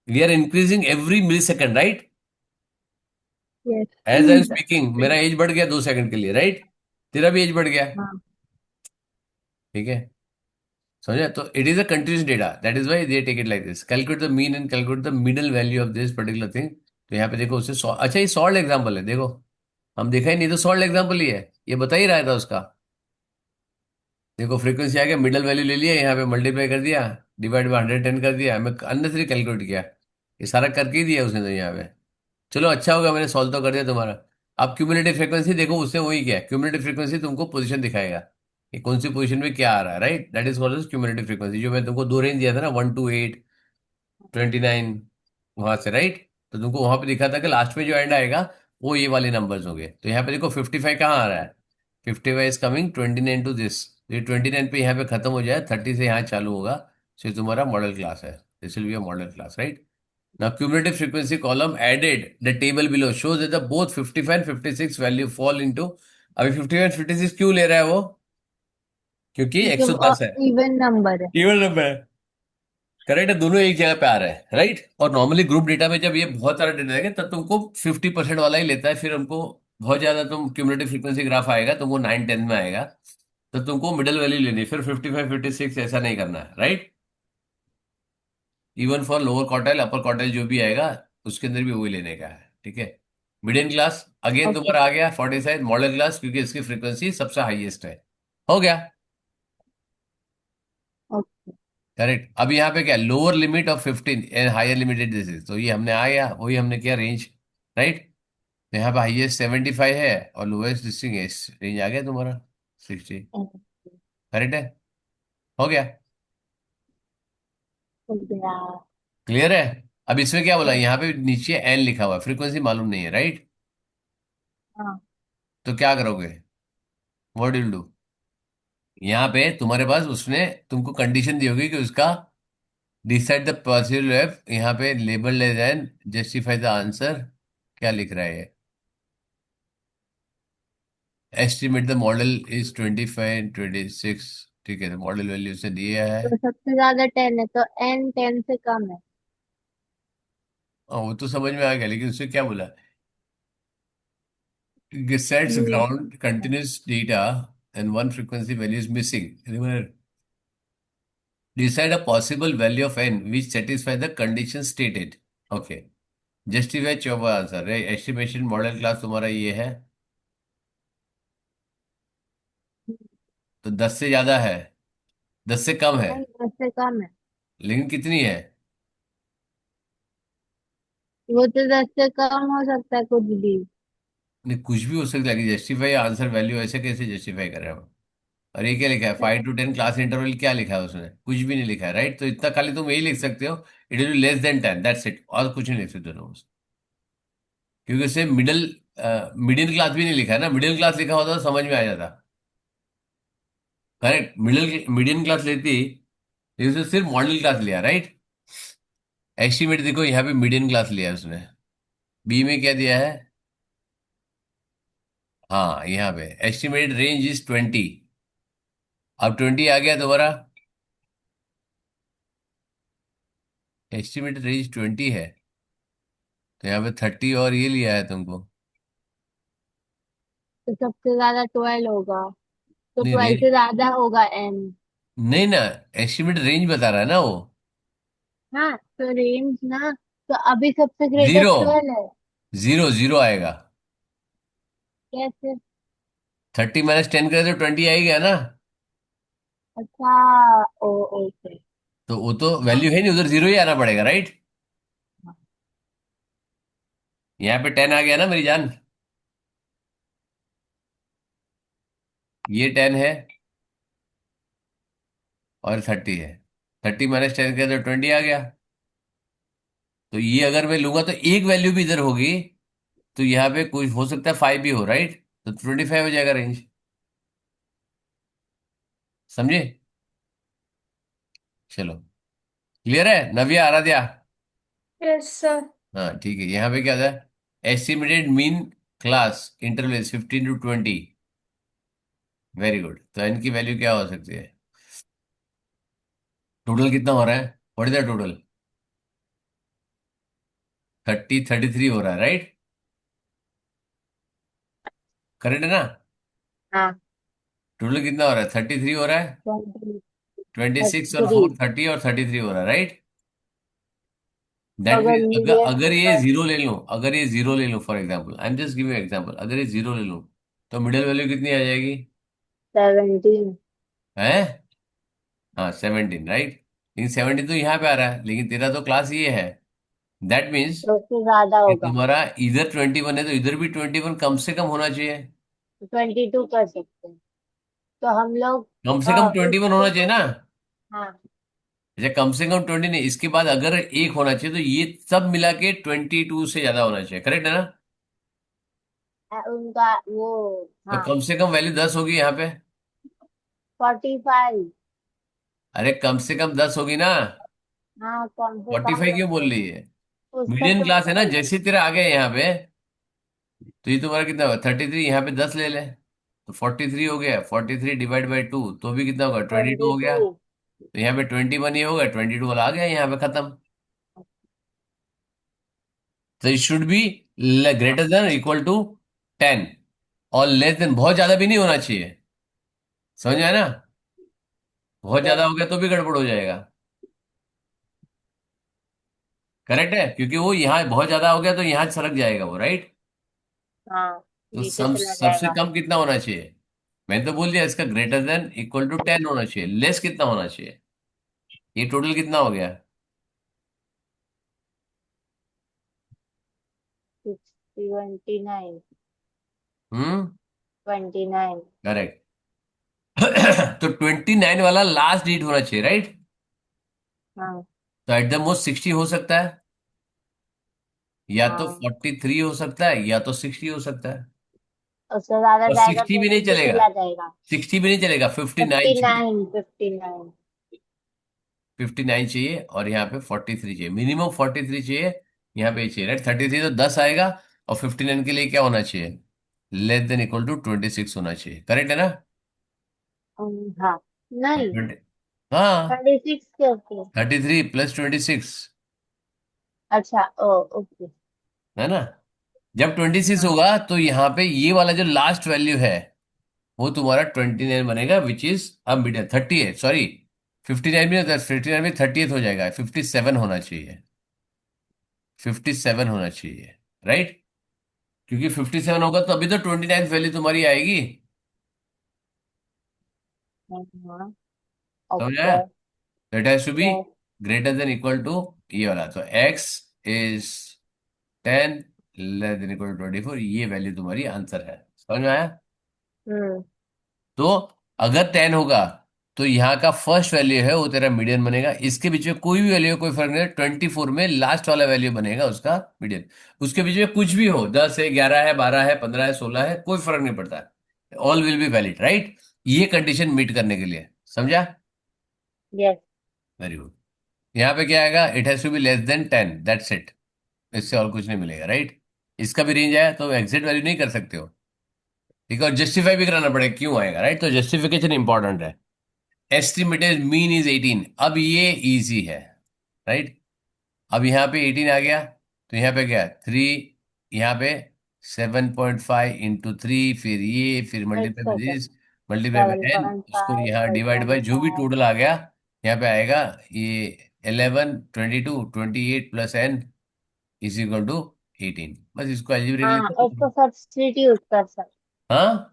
[SPEAKER 2] We are increasing every millisecond, right.
[SPEAKER 3] Yes.
[SPEAKER 2] As I am speaking मेरा एज बढ़ गया 2 सेकंड के लिए, राइट। तेरा भी एज बढ़ गया।
[SPEAKER 3] हाँ।
[SPEAKER 2] ठीक है, समझा। तो it is a continuous data, that is why they take it like this, calculate the mean and calculate the middle value of this particular thing. तो यहाँ पे देखो उससे अच्छा ये सॉल्व एग्जाम्पल है, देखो हम देखा ही नहीं तो सॉल्व एग्जाम्पल ही है, ये बता ही रहा था उसका। देखो फ्रीक्वेंसी आ गया, मिडल वैल्यू ले लिया, यहाँ पे मल्टीप्लाई कर दिया, डिवाइड बाय 110 कर दिया, मैं अननेसरी कैलकुलेट किया, ये सारा करके ही दिया उसने तो यहाँ पे। चलो अच्छा होगा मैंने सॉल्व तो कर दिया तुम्हारा। अब क्यूमुलेटिव फ्रीक्वेंसी देखो, उसने वही किया, क्यूमुलेटिव फ्रीक्वेंसी तुमको पोजीशन दिखाएगा कि कौन सी पोजीशन में क्या आ रहा है, right. That is called cumulative frequency, जो मैं तुमको दो रेंज दिया था ना, 1 to 8, 29, वहां से, राइट। तो तुमको वहां पे दिखा था कि लास्ट में जो एंड आएगा वो ये वाले नंबर्स होंगे, तो यहाँ पे देखो 55 कहाँ आ रहा है, 55 इज कमिंग 29 टू दिस, ये 29 पे यहाँ पे खत्म हो जाए, 30 से यहाँ चालू होगा, तो ये तुम्हारा मॉडल क्लास है, this will be a model class, right. Now cumulative frequency column added the table below shows that the both 55 and 56 value fall into, अभी 55 56 क्यों ले रहा है वो, क्योंकि
[SPEAKER 3] क्योंकि
[SPEAKER 2] 110 है,
[SPEAKER 3] इवन नंबर है।
[SPEAKER 2] इवन नंबर है, करेक्ट है, दोनों एक जगह पे आ रहे हैं, राइट। और नॉर्मली ग्रुप डेटा में जब ये बहुत सारा डेटा आएगा तब तुमको 50% वाला ही लेता है, फिर हमको बहुत ज्यादा तुम क्यूमुलेटिव फ्रीक्वेंसी ग्राफ आएगा तुमको 9 10 में आएगा, तो तुमको मिडल वैल्यू लेनी है, फिर 55 56 ऐसा नहीं करना है, right. Even for lower quartile upper quartile जो भी आएगा उसके अंदर भी वही लेने का है, ठीक है। Median class again
[SPEAKER 3] okay.
[SPEAKER 2] तुम्हारा आ गया 47, मॉडल क्लास क्योंकि इसकी फ्रीक्वेंसी सबसे हाईएस्ट है, हो गया,
[SPEAKER 3] ओके।
[SPEAKER 2] करेक्ट। अब यहाँ पे क्या, lower limit of 15 and higher limited this is, तो ये हमने आया वही हमने किया रेंज, राइट। तो यहाँ पे हाईएस्ट 75 है और लोएस्ट डिस्टिंग है, रेंज आ गया तुम्हारा 60, करेक्ट है, हो गया,
[SPEAKER 3] हो गया।
[SPEAKER 2] क्लियर है। अब इसमें क्या बोला, यहाँ पे नीचे एन लिखा हुआ है, फ्रीक्वेंसी मालूम नहीं है, राइट।
[SPEAKER 3] हाँ।
[SPEAKER 2] तो क्या करोगे, व्हाट विल डू, यहाँ पे तुम्हारे पास उसने तुमको कंडीशन दी होगी कि उसका डिसाइड द पॉसिबल वेब, यहाँ पे लेबल ले देन जस्टिफाई द आंसर, क्या लिख रहा है ये, एस्टिमेट द मॉडल इज 25 26, ठीक है, तो मॉडल वैल्यू से दिया है।
[SPEAKER 3] तो सबसे ज्यादा 10 है तो n 10 से कम है।
[SPEAKER 2] वो तो समझ में आ गया, लेकिन उससे क्या बोला, सेट्स
[SPEAKER 3] ये
[SPEAKER 2] ground continuous data and one frequency value is missing, decide a possible value of n which satisfy the condition stated, okay, justify चौबा आंसर है, एस्टिमेशन मॉडल क्लास तुम्हारा ये है, तो 10 से ज्यादा है, 10 से कम है,
[SPEAKER 3] नहीं, 10 से कम है।
[SPEAKER 2] लेकिन कितनी है,
[SPEAKER 3] वो तो 10 से कम हो सकता है कुछ भी।
[SPEAKER 2] नहीं कुछ भी हो सकता है, जस्टिफाई आंसर वैल्यू ऐसे कैसे जस्टिफाई कर रहे हो। और ये क्या लिखा है, 5 to 10 क्लास इंटरवल, क्या लिखा है उसने, कुछ भी नहीं लिखा है, राइट। तो इतना खाली तुम यही लिख सकते हो, it will less than 10, that's it, और कुछ नहीं लिख सकते तुम क्योंकि उससे मिडिल मिडिल क्लास भी नहीं लिखा है ना, मिडिल क्लास लिखा होता तो समझ में आ जाता, करेक्ट। मिडिल मीडियम क्लास लेती, ये उसने सिर्फ मॉडल क्लास लिया, राइट। एस्टिमेट देखो यहाँ पे मीडियन क्लास लिया है उसने। बी में क्या दिया है? हाँ, यहाँ पे एस्टिमेट रेंज इज 20। अब 20 आ गया दोबारा। एस्टिमेट रेंज 20 है, तो यहाँ पे 30 और ये लिया है तुमको।
[SPEAKER 3] तो सबसे ज्यादा 12 होगा, तो
[SPEAKER 2] नहीं
[SPEAKER 3] 12
[SPEAKER 2] रेंज,
[SPEAKER 3] से ज्यादा होगा एन।
[SPEAKER 2] नहीं ना, एस्टिमेट रेंज बता रहा है ना वो।
[SPEAKER 3] हाँ तो रेंज ना, तो अभी सबसे ग्रेटेस्ट
[SPEAKER 2] जीरो,
[SPEAKER 3] 12 है।
[SPEAKER 2] जीरो जीरो आएगा।
[SPEAKER 3] कैसे?
[SPEAKER 2] 30 - 10 करे तो 20 आएगा ना।
[SPEAKER 3] अच्छा। ओ, ओके।
[SPEAKER 2] तो वो तो वैल्यू है नहीं, उधर जीरो ही आना पड़ेगा, राइट। यहाँ पे 10 आ गया ना मेरी जान। ये 10 है और 30 है। 30 - 10 करे तो 20 आ गया। तो ये अगर मैं लूंगा तो एक वैल्यू भी इधर होगी, तो यहाँ पे कुछ हो सकता है 5 भी हो, राइट। तो 25 हो जाएगा रेंज। समझे? चलो, क्लियर है नव्या, आराध्या?
[SPEAKER 1] Yes sir.
[SPEAKER 2] हाँ ठीक है, यहाँ पे क्या था? Estimated mean class interval 15 to 20। Very good. तो एन की वैल्यू क्या हो सकती है? टोटल कितना हो रहा है? What is the total? 33 हो रहा है, राइट। करेक्ट है ना?
[SPEAKER 3] हाँ।
[SPEAKER 2] टोटल कितना हो रहा है? 33 हो रहा है।
[SPEAKER 3] 20,
[SPEAKER 2] 26 और
[SPEAKER 3] 33।
[SPEAKER 2] 4 30 और 33 हो रहा है, राइट।
[SPEAKER 3] तो
[SPEAKER 2] दैट
[SPEAKER 3] अगर
[SPEAKER 2] मीन अगर
[SPEAKER 3] मीडियन
[SPEAKER 2] अगर ये
[SPEAKER 3] नंबर
[SPEAKER 2] जीरो ले लूं, अगर ये जीरो ले लूं, for example I am just giving example, अगर ये जीरो ले लूं, तो मिडिल वैल्यू कितनी आ जाएगी?
[SPEAKER 3] 17,
[SPEAKER 2] है। हाँ 17, राइट। लेकिन 17 तो यहाँ पे आ रहा है, लेकिन तेरा तो क्लास ये है। दैट मीन्स
[SPEAKER 3] तो उससे ज्यादा
[SPEAKER 2] कि
[SPEAKER 3] होगा।
[SPEAKER 2] तुम्हारा इधर 21 है, तो इधर भी 21 कम से कम होना चाहिए।
[SPEAKER 3] 22 कर सकते हैं। तो हम लोग
[SPEAKER 2] कम से कम 21
[SPEAKER 3] इसको।
[SPEAKER 2] होना चाहिए ना।
[SPEAKER 3] हाँ।
[SPEAKER 2] अच्छा, कम से कम 20 नहीं, इसके बाद अगर एक होना चाहिए, तो ये सब मिला के 22 से ज्यादा होना चाहिए, करेक्ट है ना।
[SPEAKER 3] उनका वो।
[SPEAKER 2] तो
[SPEAKER 3] हाँ।
[SPEAKER 2] कम से कम वैल्यू 10 होगी यहाँ पे।
[SPEAKER 3] 45।
[SPEAKER 2] अरे कम से कम 10 होगी ना।
[SPEAKER 3] हाँ, कम से कम
[SPEAKER 2] 45 क्यों बोल
[SPEAKER 3] 10
[SPEAKER 2] रही है?
[SPEAKER 3] उसका
[SPEAKER 2] मीडियम क्लास है ना,
[SPEAKER 3] टोटल।
[SPEAKER 2] जैसे तेरा आ गया यहाँ पे। तो ये तुम्हारा कितना होगा? 33, यहाँ पे 10 ले ले, तो 43 हो गया। 43 डिवाइड बाई 2 तो भी कितना होगा? 22 हो
[SPEAKER 3] 22।
[SPEAKER 2] गया। तो यहाँ पे 21 ही होगा, 22 वाला आ गया यहाँ पे, खत्म। तो it should be greater than equal to 10, और लेस देन, बहुत ज्यादा भी नहीं होना चाहिए। समझ में आया ना? बहुत ज्यादा
[SPEAKER 3] यस।
[SPEAKER 2] हो गया तो भी गड़बड़ हो जाएगा। करेक्ट है, क्योंकि वो यहाँ बहुत ज्यादा हो गया तो यहाँ सरक जाएगा वो, राइट।
[SPEAKER 3] हाँ,
[SPEAKER 2] तो
[SPEAKER 3] नीचे चला
[SPEAKER 2] सबसे
[SPEAKER 3] जाएगा।
[SPEAKER 2] कम कितना होना चाहिए? मैंने तो बोल दिया, इसका ग्रेटर देन इक्वल टू 10 होना चाहिए। लेस कितना होना चाहिए? ये टोटल कितना हो गया?
[SPEAKER 3] 29।
[SPEAKER 2] हम्म।
[SPEAKER 3] 29।
[SPEAKER 2] करेक्ट। तो 29 वाला लास्ट डिजिट होना चाहिए, राइट।
[SPEAKER 3] हाँ।
[SPEAKER 2] तो एट द मोस्ट 60 हो सकता है, या तो
[SPEAKER 3] हाँ,
[SPEAKER 2] 43 हो सकता है, या तो 60 हो सकता है।
[SPEAKER 3] उससे ज्यादा
[SPEAKER 2] और
[SPEAKER 3] जाएगा
[SPEAKER 2] 60
[SPEAKER 3] तो
[SPEAKER 2] भी नहीं
[SPEAKER 3] नीचे
[SPEAKER 2] चलेगा।
[SPEAKER 3] चला जाएगा।
[SPEAKER 2] 60 भी नहीं चलेगा, 59 चाहिए।
[SPEAKER 3] 59, 59।
[SPEAKER 2] 59 चाहिए, और यहाँ पे 43 चाहिए, मिनिमम 43 चाहिए। यहाँ पे चाहिए, राइट। 33 तो 10 आएगा, और 59 के लिए क्या होना चाहिए? लेस देन इक्वल टू 26 होना चाहिए, करेक्ट है ना।
[SPEAKER 3] हाँ।
[SPEAKER 2] हाँ,
[SPEAKER 3] नहीं,
[SPEAKER 2] 20। हाँ,
[SPEAKER 3] 26 कैसे?
[SPEAKER 2] 33 + 26,
[SPEAKER 3] अच्छा, ओ, ओके।
[SPEAKER 2] है ना। जब 26
[SPEAKER 3] हाँ।
[SPEAKER 2] होगा तो यहाँ पे ये वाला जो लास्ट वैल्यू है, वो तुम्हारा 29 बनेगा, विच इज अब मीडियम 30 है, सॉरी। 59 भी नहीं होता, 59 में 30th हो जाएगा, 57 होना चाहिए। 57 होना चाहिए, राइट। क्योंकि 57 होगा तो अभी तो 29th वैल्यू तुम्हारी आएगी।
[SPEAKER 3] हाँ,
[SPEAKER 2] समझ आया?
[SPEAKER 3] Okay.
[SPEAKER 2] It has to be
[SPEAKER 3] yes.
[SPEAKER 2] Greater than equal to ये वाला, तो x इज 10, लेस देन इक्वल टू 24, ये वैल्यू तुम्हारी आंसर है। समझ में आया?
[SPEAKER 3] हम्म।
[SPEAKER 2] तो अगर 10 होगा, तो यहाँ का फर्स्ट वैल्यू है वो तेरा मीडियन बनेगा। इसके बीच में कोई भी वैल्यू, कोई फर्क नहीं। 24 में लास्ट वाला वैल्यू बनेगा उसका मीडियन। उसके बीच में कुछ भी हो, 10 है, 11 है, 12 है, 15 है, 16 है, कोई फर्क नहीं पड़ता। All will be valid, right. ये कंडीशन मीट करने के लिए, समझा?
[SPEAKER 3] यस।
[SPEAKER 2] Very good. यहाँ पे क्या आएगा, it has to be less than 10, that's it. इससे और कुछ नहीं मिलेगा, राइट। इसका भी रेंज आया तो एग्जिट वैल्यू नहीं कर सकते हो, ठीक है। और जस्टिफाई भी कराना पड़ेगा क्यों आएगा, राइट। तो जस्टिफिकेशन इंपॉर्टेंट है। एस्टिमेटेड मीन इज 18, अब ये इजी है, राइट। अब यहाँ पे 18 आ गया, तो यहाँ पे क्या 3, यहाँ पे 7.5 इंटू 3, फिर ये, फिर
[SPEAKER 3] एक
[SPEAKER 2] multiply by
[SPEAKER 3] second.
[SPEAKER 2] This, multiply
[SPEAKER 3] seven
[SPEAKER 2] by n,
[SPEAKER 3] point
[SPEAKER 2] उसको
[SPEAKER 3] फाइव
[SPEAKER 2] यहाँ
[SPEAKER 3] एट
[SPEAKER 2] डिवाइड
[SPEAKER 3] पॉइंट
[SPEAKER 2] बाय जो भी
[SPEAKER 3] फाइव
[SPEAKER 2] टोटल आ गया, यहाँ पे आएगा ये 11, 22, 28 plus n is equal to 18। बस इसको एल्जेब्रिक
[SPEAKER 3] हाँ,
[SPEAKER 2] लिखो।
[SPEAKER 3] उसको सब्स्टिट्यूट कर सकते,
[SPEAKER 2] हाँ,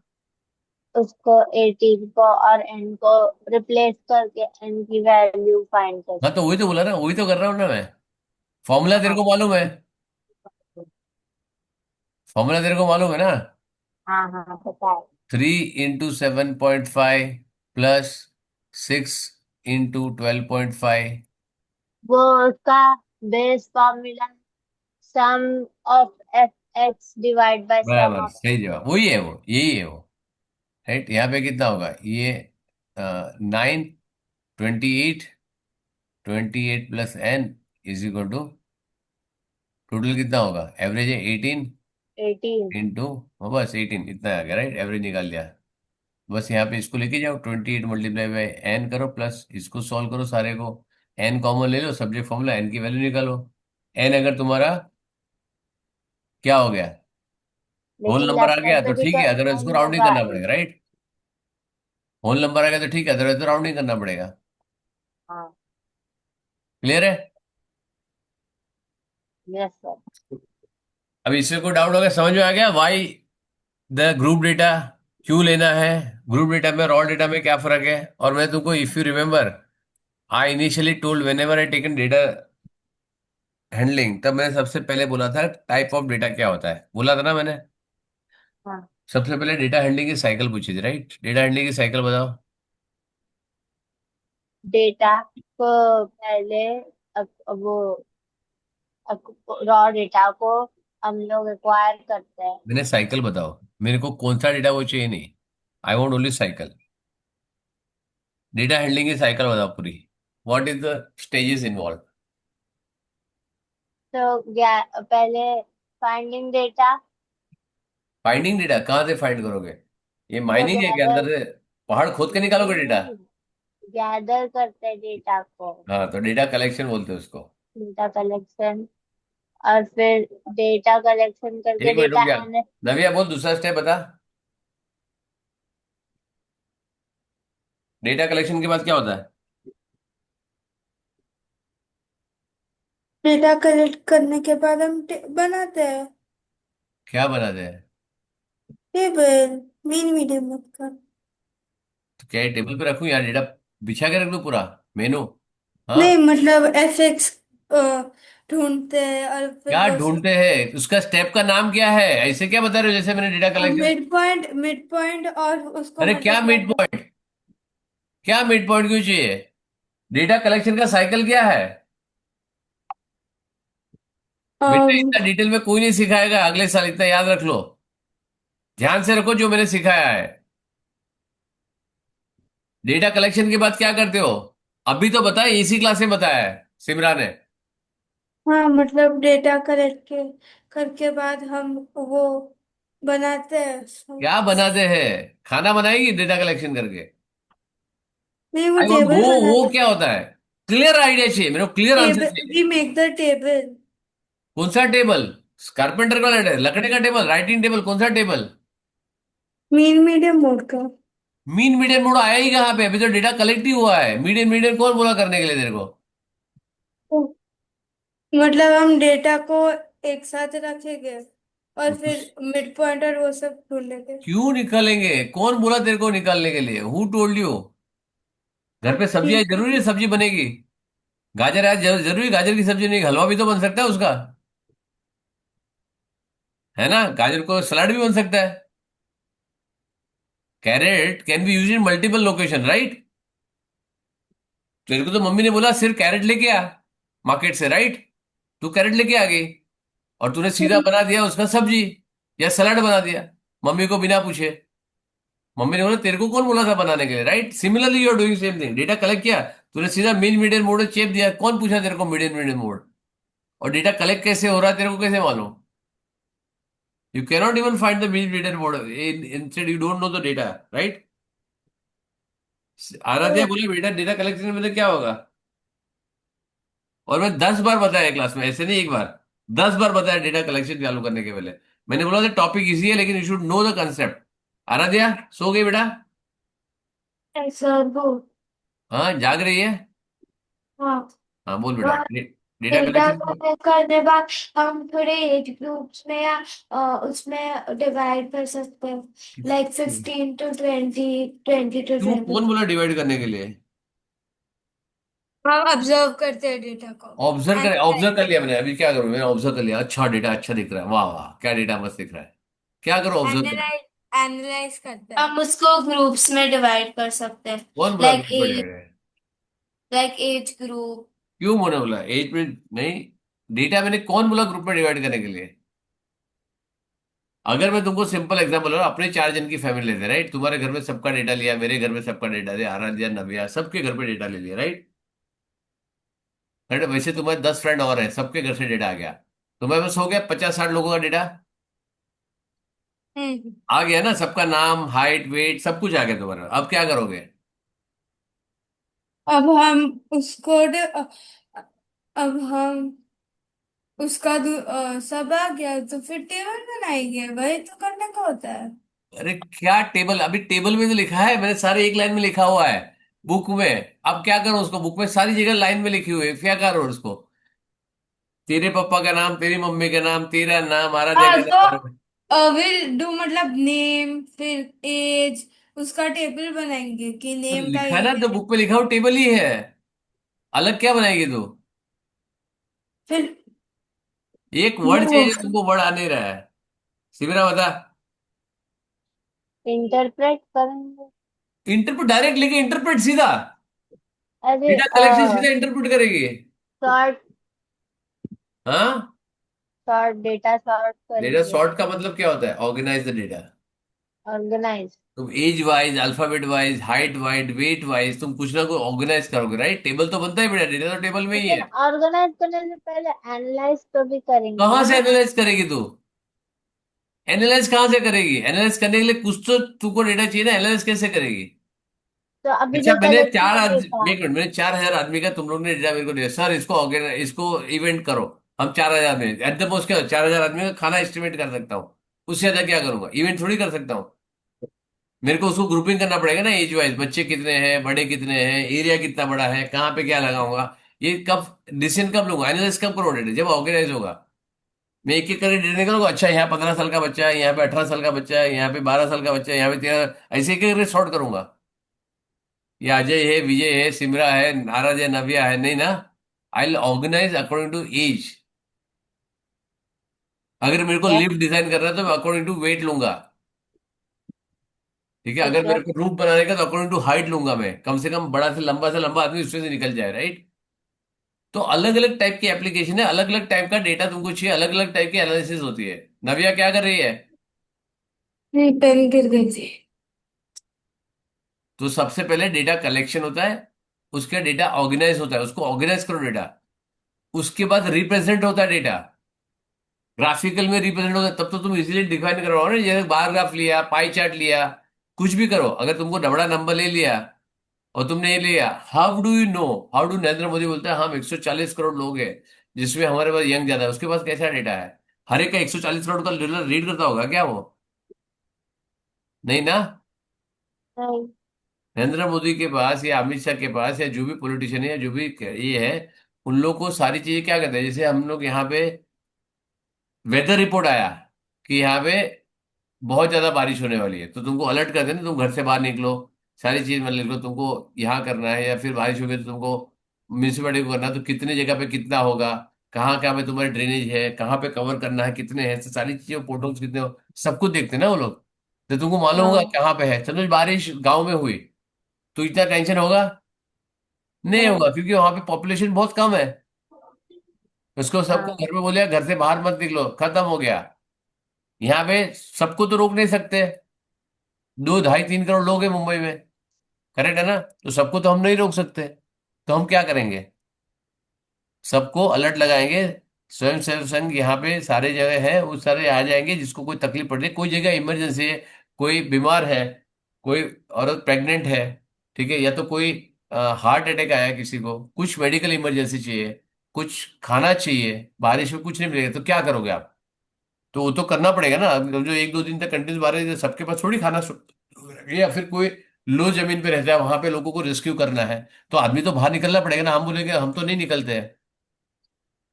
[SPEAKER 3] उसको 18 को और n को रिप्लेस करके n की वैल्यू फाइंड कर
[SPEAKER 2] हाँ, तो
[SPEAKER 3] सकते।
[SPEAKER 2] वही तो बोला ना, वही तो कर रहा हूँ ना मैं। फॉर्मूला तेरे को
[SPEAKER 3] हाँ
[SPEAKER 2] मालूम है, फॉर्मूला तेरे को मालूम है ना।
[SPEAKER 3] हाँ हाँ, पता है।
[SPEAKER 2] 3 इंटू 7.5 प्लस 6 इंटू 12.5।
[SPEAKER 3] वो उसका base formula sum of F X divide by sum
[SPEAKER 2] बराबर,
[SPEAKER 3] ऑफ।
[SPEAKER 2] सही जवाब, वही है वो, यही है वो, राइट। यहाँ पे कितना होगा ये, 9, 28, 28 plus n is equal to, total कितना होगा, एवरेज है 18
[SPEAKER 3] 18।
[SPEAKER 2] इंटू, बस 18 इतना आ गया, राइट। एवरेज निकाल लिया। बस यहाँ पे इसको लेके जाओ, 28 मल्टीप्लाई बाय एन करो, प्लस इसको सॉल्व करो सारे को। एन कॉमन ले लो, सब्जेक्ट फॉर्मूला, एन की वैल्यू निकालो। एन अगर तुम्हारा क्या हो गया, होल
[SPEAKER 3] लेकिन
[SPEAKER 2] नंबर आ
[SPEAKER 3] लेफ्ट
[SPEAKER 2] गया
[SPEAKER 3] साइड
[SPEAKER 2] तो
[SPEAKER 3] पे भी
[SPEAKER 2] ठीक
[SPEAKER 3] तो
[SPEAKER 2] है, अदरवाइज इसको
[SPEAKER 3] n
[SPEAKER 2] राउंडिंग
[SPEAKER 3] होगा।
[SPEAKER 2] करना पड़ेगा, राइट। होल नंबर आ गया तो ठीक है, अदरवाइज तो राउंडिंग करना पड़ेगा।
[SPEAKER 3] हाँ।
[SPEAKER 2] क्लियर है।
[SPEAKER 3] Yes sir.
[SPEAKER 2] अब इससे कोई डाउट होगा, समझ में आ गया वाई द ग्रुप डेटा क्यों लेना है, ग्रुप डेटा में रॉ डेटा में क्या फर्क है। और मैं तुमको, if you remember, I initially told when ever I taken data handling, तब मैंने सबसे पहले बोला था टाइप ऑफ डेटा क्या होता है, बोला था ना मैंने।
[SPEAKER 3] हाँ,
[SPEAKER 2] सबसे पहले डेटा हैंडलिंग की साइकिल पूछी थी, राइट। डेटा हैंडलिंग की साइकिल बताओ।
[SPEAKER 3] डेटा को पहले वो रॉ डेटा को हम लोग एक्वायर करते हैं।
[SPEAKER 2] मैंने साइकिल बताओ, मेरे को कौन सा डेटा वो चाहिए नहीं, I want only cycle. Data handling की साइकिल बताओ पूरी, what is the stages involve.
[SPEAKER 3] तो पहले फाइंडिंग डेटा।
[SPEAKER 2] फाइंडिंग डेटा कहाँ से फाइंड करोगे, ये
[SPEAKER 3] तो
[SPEAKER 2] माइनिंग है क्या,
[SPEAKER 3] गैदर,
[SPEAKER 2] अंदर से पहाड़ खोद के निकालोगे
[SPEAKER 3] नहीं
[SPEAKER 2] डेटा।
[SPEAKER 3] नहीं, गैदर करते हैं डेटा को।
[SPEAKER 2] हाँ, तो डेटा कलेक्शन बोलते हैं उसको।
[SPEAKER 3] डेटा कलेक्शन, और फिर डेटा कलेक्शन करके
[SPEAKER 2] एक मिनट रुक
[SPEAKER 3] डेटा
[SPEAKER 2] जा,
[SPEAKER 3] एन।
[SPEAKER 2] नविया बोल दूसरा स्टेप बता। डेटा कलेक्शन के बाद क्या होता है।
[SPEAKER 1] डेटा कलेक्ट करने के बाद हम बनाते हैं
[SPEAKER 2] क्या बनाते हैं।
[SPEAKER 1] टेबल, मीन मीडियम का।
[SPEAKER 2] तो क्या ये टेबल पे रखूं यार, डेटा बिछा के रख दूं पूरा, मेनू। हाँ,
[SPEAKER 1] नहीं मतलब एफएक्स ढूंढते हैं और फिर
[SPEAKER 2] क्या
[SPEAKER 1] वो सब।
[SPEAKER 2] ढूंढते हैं, उसका स्टेप का नाम क्या है, ऐसे क्या बता रहे हो जैसे मैंने डेटा कलेक्शन।
[SPEAKER 1] मिड पॉइंट और उसको
[SPEAKER 2] अरे क्या मिड
[SPEAKER 1] मल्टीप्लाई।
[SPEAKER 2] पॉइंट, क्या मिड पॉइंट क्यों चाहिए, डेटा कलेक्शन का साइकिल क्या है। बेटा इतना डिटेल में कोई नहीं सिखाएगा अगले साल, इतना याद रख लो, ध्यान से रखो जो मैंने सिखाया है। डेटा कलेक्शन के बाद क्या करते हो, अभी तो बताया, इसी क्लास में बताया है सिमरा ने।
[SPEAKER 1] हाँ मतलब डेटा कलेक्ट के करके बाद हम वो बनाते हैं
[SPEAKER 2] क्या बनाते हैं, खाना बनाएगी डेटा कलेक्शन करके।
[SPEAKER 1] नहीं वो
[SPEAKER 2] आई वांट,
[SPEAKER 1] टेबल
[SPEAKER 2] वो
[SPEAKER 1] बनाते
[SPEAKER 2] क्या होता है, क्लियर आइडिया चाहिए मेरे को, क्लियर आंसर
[SPEAKER 1] टेबल
[SPEAKER 2] चाहिए।
[SPEAKER 1] We make the table.
[SPEAKER 2] कौन सा टेबल, कारपेंटर का लकड़े का टेबल, राइटिंग टेबल, कौन सा टेबल।
[SPEAKER 1] मीन मीडियम मोड का।
[SPEAKER 2] मीन मीडियन मोड आया ही कहाँ पे, अभी तो डेटा कलेक्ट ही हुआ है, मीडियन मीडियन कौन बोला करने के लिए तेरे को।
[SPEAKER 1] तो मतलब हम डेटा को एक साथ रखेंगे और
[SPEAKER 2] तो
[SPEAKER 1] फिर मिड पॉइंट और वो सब ढूंढेंगे।
[SPEAKER 2] क्यों निकालेंगे, कौन बोला तेरे को निकालने के लिए, हु टोल्ड यू। घर पे सब्जी आई,
[SPEAKER 1] ठीक है।
[SPEAKER 2] जरूरी है सब्जी बनेगी, गाजर आज जरूरी गाजर की सब्जी नहीं, हलवा भी तो बन सकता है उसका, है ना। गाजर को सलाद भी बन सकता है। Carrot can be use in multiple location, right. तेरे को तो मम्मी ने बोला सिर्फ कैरेट लेके आ मार्केट से, राइट। तू कैरेट लेके आ गई और तूने सीधा बना दिया उसका सब्जी या सलाद बना दिया, मम्मी को बिना पूछे। मम्मी ने बोला तेरे को कौन बोला था बनाने के लिए, right. Similarly you are doing same thing, data collect किया, तूने सीधा मीन मीडियन मोड चेप दिया, कौन पूछा तेरे को मीडियन मीडियन मोड? और डेटा कलेक्ट कैसे हो रहा है तेरे को कैसे मालूम? You cannot even find the mean median mode, instead you don't know the data, right? Aaradhya बोले बेटा डेटा कलेक्शन में तो क्या होगा, और मैं 10 बार बताया क्लास में, ऐसे नहीं एक बार, 10 बार बताया डेटा कलेक्शन चालू करने के पहले। मैंने बोला था टॉपिक इजी है लेकिन you should know the concept. Aaradhya सो गई बेटा?
[SPEAKER 3] सर वो।
[SPEAKER 2] हाँ जाग रही है।
[SPEAKER 3] हाँ।
[SPEAKER 2] हाँ बोल बेटा, डेटा
[SPEAKER 3] डेटा
[SPEAKER 2] कलेक्शन।
[SPEAKER 3] कलेक्ट करने बाद हम थोड़े एज ग्रुप्स में या उसमें डिवाइड कर सकते हैं, लाइक 15 to 20, 20 to
[SPEAKER 2] तू
[SPEAKER 3] 20।
[SPEAKER 2] कौन बोला डिवाइड करने के लिए?
[SPEAKER 1] हम ऑब्जर्व करते हैं डेटा को।
[SPEAKER 2] ऑब्जर्व कर लिया मैंने, अभी क्या करूं, मैंने ऑब्जर्व कर लिया, अच्छा डेटा अच्छा दिख रहा है, वाह वाह क्या डेटा मस्त दिख रहा है, क्या करो ऑब्जर्व कर।
[SPEAKER 1] एनालाइज एनालाइज करते हैं।
[SPEAKER 3] हम उसको ग्रुप्स में डिवाइड कर सकते हैं,
[SPEAKER 2] कौन बोला
[SPEAKER 3] लाइक
[SPEAKER 2] ग्रुप में
[SPEAKER 3] एज,
[SPEAKER 2] डिवाइड है?
[SPEAKER 3] Like age group.
[SPEAKER 2] क्यों मैंने बोला एज में नहीं, डेटा मैंने कौन बोला ग्रुप में डिवाइड करने के लिए? अगर मैं तुमको सिंपल एग्जांपल अपने 4 जन की फैमिली लेते, राइट? तुम्हारे घर में सबका डेटा लिया, मेरे घर में सबका डेटा लिया, आराध्या नव्या सबके घर पे डेटा ले लिया, राइट? राइट, वैसे तुम्हारे 10 फ्रेंड और हैं, सबके घर से डेटा आ गया, तुम्हारे पास हो गया 50-60 लोगों का डेटा।
[SPEAKER 1] हम्म।
[SPEAKER 2] आ गया ना, सबका नाम हाइट वेट सब कुछ आ गया तुम्हारे पास। अब क्या करोगे?
[SPEAKER 1] अब हम उसको अब हम उसका सब आ गया तो फिर टेबल बनाएंगे, वही तो करने का होता है।
[SPEAKER 2] अरे क्या टेबल, अभी टेबल में तो लिखा है मैंने, सारे एक लाइन में लिखा हुआ है बुक में। अब क्या करो उसको, बुक में सारी जगह लाइन में लिखी हुई है, क्या करो उसको? तेरे पापा का नाम, तेरी मम्मी का नाम, तेरा नाम, आराध्या
[SPEAKER 1] हाँ
[SPEAKER 2] का
[SPEAKER 1] तो
[SPEAKER 2] नाम।
[SPEAKER 1] विल डू मतलब नेम फिर एज, उसका टेबल बनाएंगे कि
[SPEAKER 2] तो
[SPEAKER 1] नेम का
[SPEAKER 2] लिखा है
[SPEAKER 1] ये
[SPEAKER 2] ना, तो
[SPEAKER 1] है।
[SPEAKER 2] बुक पे लिखा हुआ टेबल ही है, अलग क्या बनाएगी तू?
[SPEAKER 1] फिर
[SPEAKER 2] एक वर्ड
[SPEAKER 1] वो
[SPEAKER 2] चाहिए, तुमको वर्ड आ नहीं रहा है। शिविरा बता।
[SPEAKER 3] इंटरप्रेट करेंगे।
[SPEAKER 2] इंटरप्रेट डायरेक्ट लेके इंटरप्रेट सीधा,
[SPEAKER 3] अरे
[SPEAKER 2] डेटा कलेक्शन सीधा इंटरप्रेट करेगी।
[SPEAKER 3] सॉर्ट,
[SPEAKER 2] हाँ,
[SPEAKER 3] सॉर्ट डेटा सॉर्ट
[SPEAKER 2] डेटा
[SPEAKER 3] करेंगे।
[SPEAKER 2] सॉर्ट का मतलब क्या होता है? Organise the data.
[SPEAKER 3] ऑर्गेनाइज।
[SPEAKER 2] तुम age wise, alphabet wise, height wise, weight wise तुम कुछ ना कुछ ऑर्गेनाइज करोगे, राइट? टेबल तो बनता है बेटा, डेटा तो टेबल में ही
[SPEAKER 3] लेकिन
[SPEAKER 2] है।
[SPEAKER 3] ऑर्गेनाइज करने से पहले एनालाइज तो भी करेंगे
[SPEAKER 2] कहाँ से
[SPEAKER 3] ना।
[SPEAKER 2] एनालाइज करेगी तू? एनालाइज कहाँ से करेगी? एनालाइज करने के लिए कुछ तो तुमको डेटा चाहिए ना, एनालाइज कैसे करेगी?
[SPEAKER 3] तो अभी
[SPEAKER 2] अच्छा
[SPEAKER 3] जो
[SPEAKER 2] मैंने
[SPEAKER 3] कलेक्ट
[SPEAKER 2] चार
[SPEAKER 3] किया
[SPEAKER 2] आदमी,
[SPEAKER 3] डेटा।
[SPEAKER 2] एक मिनट, मैंने 4,000 आदमी का तुम लोग ने डेटा मेरे को दिया, सर इसको ऑर्गेनाइज, इसको इवेंट करो। हम 4,000 में एट द मोस्ट क्या 4,000 आदमी का खाना एस्टिमेट कर सकता हूँ, उससे ज्यादा क्या करूंगा? इवेंट थोड़ी कर सकता हूँ। मेरे को उसको ग्रुपिंग करना पड़ेगा ना, एज वाइज, बच्चे कितने हैं, बड़े कितने हैं, एरिया कितना बड़ा है, कहाँ पे क्या लगाऊंगा। ये कब डिसीजन कब लूंगा, एनालिस कब करो डेटा? जब ऑर्गेनाइज होगा। मैं एक एक करके डेटा निकालूंगा, अच्छा यहाँ 15 साल का बच्चा है, यहाँ पे 18 साल का बच्चा है, यहाँ पे 12 साल का बच्चा है, यहाँ पे 13, ऐसे एक एक करके सॉर्ट करूंगा। ये अजय है, विजय है, सिमरा है, नाराज है, नव्या है, नहीं ना। I will organise according to age. अगर मेरे को
[SPEAKER 3] यस।
[SPEAKER 2] लिफ्ट डिजाइन करना है तो मैं अकॉर्डिंग टू वेट लूंगा, ठीक है? अगर
[SPEAKER 3] ओके।
[SPEAKER 2] मेरे को रूफ बनाने का तो अकॉर्डिंग टू हाइट लूंगा, मैं कम से कम बड़ा से लंबा आदमी उसमें से निकल जाए, राइट? तो अलग अलग टाइप की एप्लीकेशन है, अलग अलग टाइप का डेटा तुमको चाहिए, अलग अलग टाइप की एनालिसिस होती है। नव्या क्या कर रही है?
[SPEAKER 1] पेन गिर गई थी।
[SPEAKER 2] तो सबसे पहले डेटा कलेक्शन होता है, उसका डेटा ऑर्गेनाइज होता है, उसको ऑर्गेनाइज करो डेटा। उसके बाद रिप्रेजेंट होता है डेटा, ग्राफिकल में रिप्रेजेंट होता है, तब तो तुम इजीली डिफाइन करो ना, जैसे बार ग्राफ लिया, पाई चार्ट लिया, कुछ भी करो। अगर तुमको बड़ा नंबर ले लिया और तुमने ये लिया, how do you know, how do, Narendra Modi बोलता है हम 140 करोड़ लोग हैं जिसमें हमारे पास यंग ज्यादा है, उसके पास कैसा डेटा है? हर एक का 140 करोड़ का रीड करता होगा क्या वो? नहीं ना।
[SPEAKER 3] नहीं।
[SPEAKER 2] नरेंद्र मोदी के पास या अमित शाह के पास या जो भी पॉलिटिशियन है या जो भी ये है, उन लोग को सारी चीजें क्या कहते हैं, जैसे हम लोग यहाँ पे वेदर रिपोर्ट आया कि यहाँ पे बहुत ज्यादा बारिश होने वाली है, तो तुमको अलर्ट कर देना, तुम घर से बाहर निकलो, सारी चीज मतलब लिख लो, तुमको यहाँ करना है, या फिर बारिश होगी तो तुमको म्यूनिसिपैलिटी को करना है, तो कितने जगह पे कितना होगा, कहाँ कहाँ पे तुम्हारी ड्रेनेज है, कहाँ पे कवर करना है, कितने हैं, तो सारी चीजें फोटोज कितने हो, सब कुछ देखते हैं ना वो लोग। तो तुमको मालूम होगा
[SPEAKER 3] हाँ।
[SPEAKER 2] कहाँ पे है। चलो बारिश गाँव में हुई तो इतना टेंशन होगा नहीं
[SPEAKER 3] नहीं।
[SPEAKER 2] होगा, क्योंकि वहां पे पॉपुलेशन बहुत कम है। उसको सबको
[SPEAKER 3] हाँ।
[SPEAKER 2] घर में बोलेगा घर से बाहर मत निकलो, खत्म हो गया। यहाँ पे सबको तो रोक नहीं सकते, 2, 2.5, 3 करोड़ लोग हैं मुंबई में, करेक्ट है ना? तो सबको तो हम नहीं रोक सकते, तो हम क्या करेंगे, सबको अलर्ट लगाएंगे, स्वयं सेवक संघ यहाँ पे सारे जगह है, वो सारे आ जाएंगे, जिसको कोई तकलीफ पड़ रही है, कोई जगह इमरजेंसी है, कोई बीमार है, कोई औरत प्रेग्नेंट है, ठीक है, या तो कोई हार्ट अटैक आया, किसी को कुछ मेडिकल इमरजेंसी चाहिए, कुछ खाना चाहिए, बारिश में कुछ नहीं मिलेगा, तो क्या करोगे आप? तो वो तो करना पड़ेगा ना। अब जो एक दो दिन तक कंटिन्यूस बारिश, सबके पास थोड़ी खाना या फिर कोई लो जमीन पे रहता है, वहां पे लोगों को रेस्क्यू करना है, तो आदमी तो बाहर निकलना पड़ेगा ना। हम बोलेंगे हम तो नहीं निकलते हैं।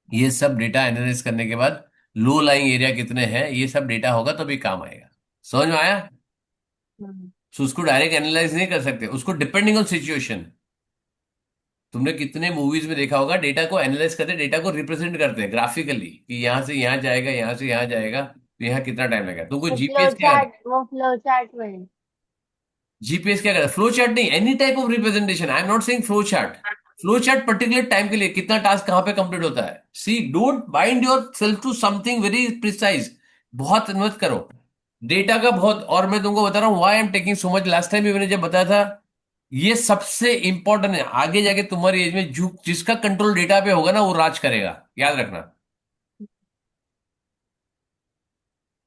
[SPEAKER 2] ये सब डेटा एनालाइज करने के बाद लो लाइंग एरिया कितने हैं, ये सब डेटा होगा तभी काम आएगा। समझ में आया?
[SPEAKER 3] हम्म।
[SPEAKER 2] तो उसको डायरेक्ट एनालाइज नहीं कर सकते, उसको डिपेंडिंग ऑन सिचुएशन। तुमने कितने मूवीज में देखा होगा, डेटा को एनालाइज करते, डेटा को रिप्रेजेंट करते हैं ग्राफिकली, कि यहाँ से यहाँ जाएगा, यहाँ से यहाँ जाएगा, तो यहाँ कितना टाइम लगेगा। तुमको जीपीएस क्या करता है?
[SPEAKER 3] वो फ्लो चार्ट में।
[SPEAKER 2] जीपीएस क्या करता है? फ्लो चार्ट नहीं, any type of representation, I am not saying flow chart. Flow chart particular time के लिए कितना टास्क कहाँ पे कंप्लीट होता है। See, don't bind yourself to something very precise. बहुत मत करो डेटा का बहुत। और मैं तुमको बता रहा हूँ, why I am taking so much. Last time भी मैंने जब बताया था, ये सबसे इंपॉर्टेंट है। आगे जाके तुम्हारी एज में जो जिसका कंट्रोल डेटा पे होगा ना, वो राज करेगा, याद रखना।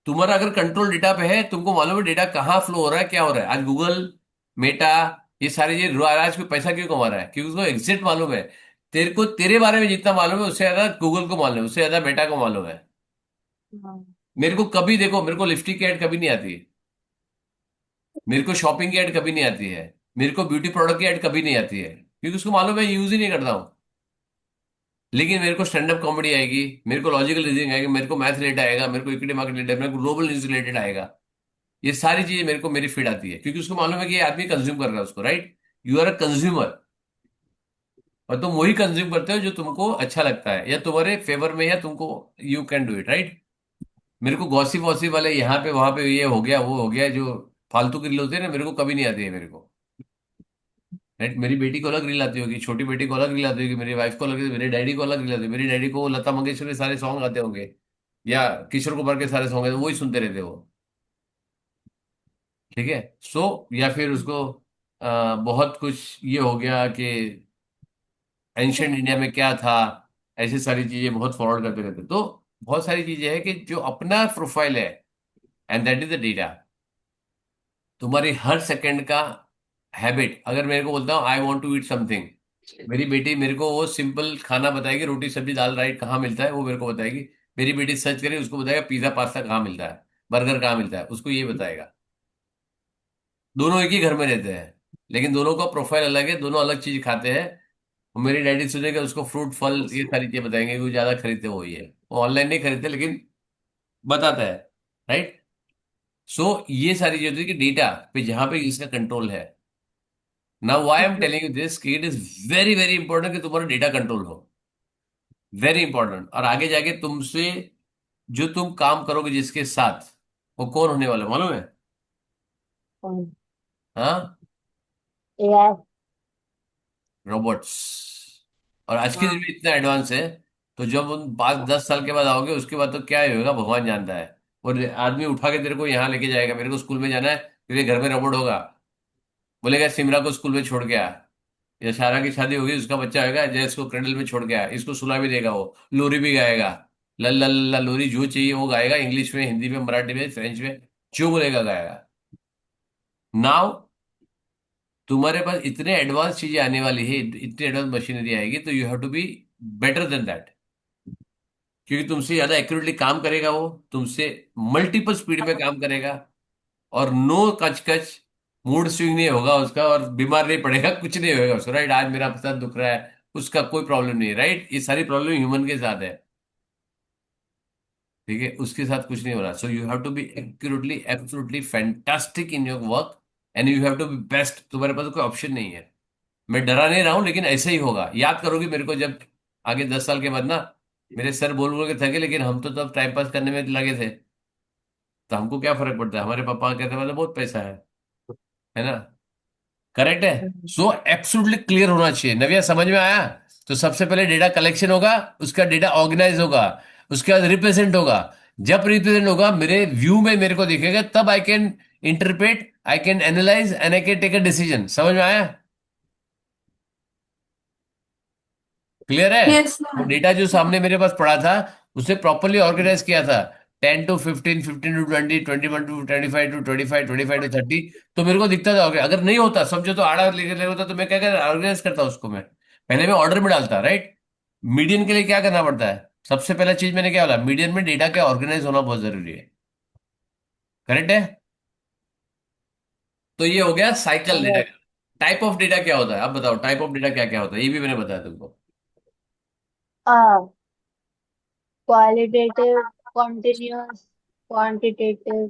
[SPEAKER 2] तुम्हारा अगर कंट्रोल डेटा पे है, तुमको मालूम है डेटा कहाँ फ्लो हो रहा है, क्या हो रहा है। आज गूगल, मेटा, ये सारी चीज आज कोई पैसा क्यों कमा रहा है? क्योंकि उसको एग्जिट मालूम है। तेरे को तेरे बारे में जितना मालूम है, उससे ज्यादा गूगल को मालूम है, उससे ज्यादा मेटा को मालूम है।
[SPEAKER 3] हाँ।
[SPEAKER 2] मेरे को कभी देखो, मेरे को लिपस्टिक की एड कभी नहीं आती है, मेरे को शॉपिंग की एड कभी नहीं आती है, मेरे को ब्यूटी प्रोडक्ट की एड कभी नहीं आती है, क्योंकि उसको मालूम है यूज ही नहीं करता हूँ। लेकिन मेरे को स्टैंड अप कॉमेडी आएगी, मेरे को लॉजिकल रीजनिंग आएगी, मेरे को मैथ रिलेटेड आएगा, मेरे को इक्विटी मार्केट रिलेटेड, मेरे को ग्लोबल न्यूज रिलेटेड आएगा। ये सारी चीजें मेरे को मेरी फीड आती है, क्योंकि उसको मालूम है कि ये आदमी कंज्यूम कर रहा है उसको, right. You are a consumer, और तुम वही कंज्यूम करते हो जो तुमको अच्छा लगता है, या तुम्हारे फेवर में, या तुमको you can do it, right. मेरे को गॉसिप वॉसिप वाले यहाँ पे वहां पे ये हो गया वो हो गया, जो फालतू की रील होते हैं ना, मेरे को कभी नहीं आती है मेरे को, राइट। मेरी बेटी को अलग रील आती होगी, छोटी बेटी को अलग रील आती होगी, मेरी वाइफ को अलग, मेरे डैडी को अलग रील आती है, मेरी डैडी को लता मंगेशकर के सारे सॉन्ग आते होंगे, या किशोर कुमार के सारे सॉन्ग आते, वही सुनते रहते हो, ठीक है। सो या फिर उसको बहुत कुछ ये हो गया कि एंशियंट इंडिया में क्या था, ऐसी सारी चीजें बहुत फॉरवर्ड करते रहते, तो बहुत सारी चीजें हैं कि जो अपना प्रोफाइल है, and that is the data. तुम्हारी हर सेकंड का हैबिट, अगर मेरे को बोलता हूँ I want to eat something, मेरी बेटी मेरे को वो सिंपल खाना बताएगी, रोटी सब्जी दाल राइट कहाँ मिलता है वो मेरे को बताएगी। मेरी बेटी सर्च करेगी, उसको बताएगा पिज्जा पास्ता कहाँ मिलता है, बर्गर कहाँ मिलता है, उसको ये बताएगा। दोनों एक ही घर में रहते हैं, लेकिन दोनों का प्रोफाइल अलग है, दोनों अलग चीज खाते हैं। और मेरी डैडी सुनेगा, उसको फ्रूट फल ये सारी चीजें बताएंगे, वो ज्यादा खरीदते वो ही है, वो ऑनलाइन नहीं खरीदते, लेकिन बताता है, राइट। सो ये सारी चीजें होती है कि डेटा पे जहां पे इसका कंट्रोल है। Now why I am telling you this, कि it is very very important कि तुम्हारा डेटा कंट्रोल हो, वेरी इंपॉर्टेंट। और आगे जाके तुमसे जो तुम काम करोगे जिसके साथ, वो कौन होने वाला है, मालूम है? हाँ,
[SPEAKER 3] एआई।
[SPEAKER 2] रोबोट्स। और आज की
[SPEAKER 3] हाँ।
[SPEAKER 2] दुनिया इतना एडवांस है, तो जब उन 5-10 साल के बाद आओगे, उसके बाद तो क्या ही होगा भगवान जानता है। और आदमी उठा के तेरे को यहाँ लेके जाएगा, मेरे को स्कूल में जाना है, तेरे घर में रोबोट होगा, बोलेगा सिमरा को स्कूल में छोड़ के आ, या शारा की शादी होगी, उसका बच्चा होगा, जय इसको क्रेडल में छोड़ के आ, इसको सुला भी देगा, वो लोरी भी गाएगा, लल लल ला लोरी, जो चाहिए वो गाएगा, इंग्लिश में, हिंदी में, मराठी में, फ्रेंच में, जो बोलेगा गाएगा। नाउ तुम्हारे पास इतने एडवांस चीजें आने वाली है, इतनी एडवांस मशीनरी आएगी, तो you have to be better than that, क्योंकि तुमसे ज्यादा एक्यूरेटली काम करेगा वो, तुमसे मल्टीपल स्पीड में काम करेगा, और नो कच कच, मूड स्विंग नहीं होगा उसका, और बीमार नहीं पड़ेगा, कुछ नहीं होगा उसको, राइट। आज मेरा सर दुख रहा है, उसका कोई प्रॉब्लम नहीं है, राइट। ये सारी प्रॉब्लम ह्यूमन के साथ है, ठीक है, उसके साथ कुछ नहीं हो रहा। So you have to be accurately absolutely fantastic in your work, and you have to be best. तुम्हारे पास कोई ऑप्शन नहीं है। मैं डरा नहीं रहा हूं, लेकिन ऐसे ही होगा। याद करोगे मेरे को जब आगे 10 साल के बाद ना, मेरे सर बोल बोल के थके, लेकिन हम तो तब टाइम पास करने में लगे थे, तो हमको क्या फर्क पड़ता है, हमारे पापा कहते हैं मतलब बहुत पैसा है ना, करेक्ट है। सो एब्सोल्युटली क्लियर होना चाहिए। नव्या, समझ में आया? तो सबसे पहले डेटा कलेक्शन होगा, उसका डेटा ऑर्गेनाइज होगा, उसके बाद रिप्रेजेंट होगा। जब रिप्रेजेंट होगा मेरे व्यू में, मेरे को दिखेगा, तब I can interpret, I can analyse, and I can take a decision. समझ में आया? क्लियर है?
[SPEAKER 1] यस
[SPEAKER 2] वो
[SPEAKER 1] मैम।
[SPEAKER 2] डेटा जो सामने मेरे पास पड़ा था उसे प्रॉपरली ऑर्गेनाइज किया था। 10 to 15, 15 to 20, 21 to 25 25 to 30। तो मेरे को दिखता था। अगर नहीं होता, समझो तो आड़ा लेकर ले होता, तो मैं क्या कर ऑर्गेनाइज करता उसको। मैं पहले मैं ऑर्डर में डालता, राइट। मीडियन के लिए क्या करना पड़ता है? सबसे पहला चीज मैंने क्या बोला, मीडियन में डेटा क्या ऑर्गेनाइज होना बहुत जरूरी है। करेक्ट है? तो ये हो गया साइकिल डेटा का। टाइप ऑफ डेटा क्या होता है, आप बताओ, टाइप ऑफ डेटा क्या क्या होता है, ये भी मैंने बताया तुमको।
[SPEAKER 3] Qualitative, continuous, quantitative.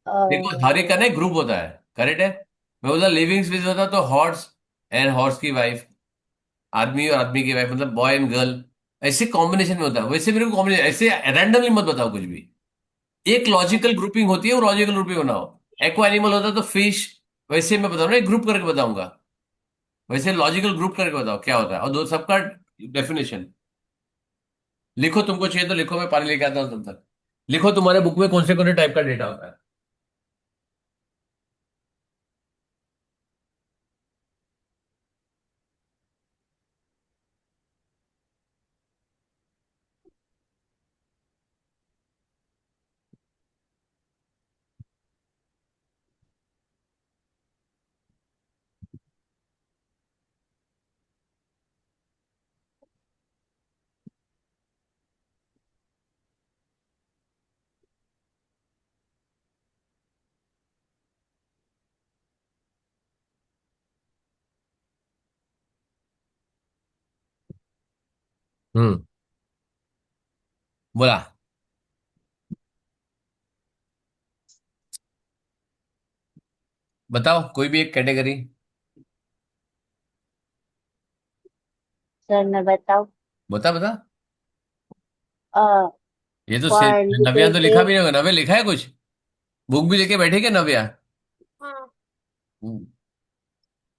[SPEAKER 2] देखो, हर एक का ना ग्रुप होता है। करेक्ट है? मैं बोला लिविंग स्पेस होता तो हॉर्स एंड हॉर्स की वाइफ, आदमी और आदमी की वाइफ, मतलब बॉय एंड गर्ल। ऐसे कॉम्बिनेशन में होता है। वैसे मेरे को कॉम्बिनेशन ऐसे रैंडमली मत बताओ कुछ भी। एक लॉजिकल ग्रुपिंग होती है, वो लॉजिकल ग्रुपिंग बनाओ। एक्वा एनिमल होता तो फिश। वैसे मैं बताऊँ ना, एक ग्रुप करके बताऊंगा। वैसे लॉजिकल ग्रुप करके बताओ क्या होता है, और दो सबका डेफिनेशन लिखो। तुमको चाहिए तो लिखो, मैं पानी लेके आता हूँ तुम तक। लिखो तुम्हारे बुक में कौन से टाइप का डेटा होता है। हम्म। बोला। बताओ कोई भी एक कैटेगरी।
[SPEAKER 3] सर मैं बताऊं?
[SPEAKER 2] बता बता। ये तो नव्या तो लिखा
[SPEAKER 3] क्वांटिटेटिव।
[SPEAKER 2] भी नहीं होगा। नव्या लिखा है कुछ? बुक भी लेके बैठे क्या नव्या?
[SPEAKER 3] हाँ।
[SPEAKER 2] हम्म,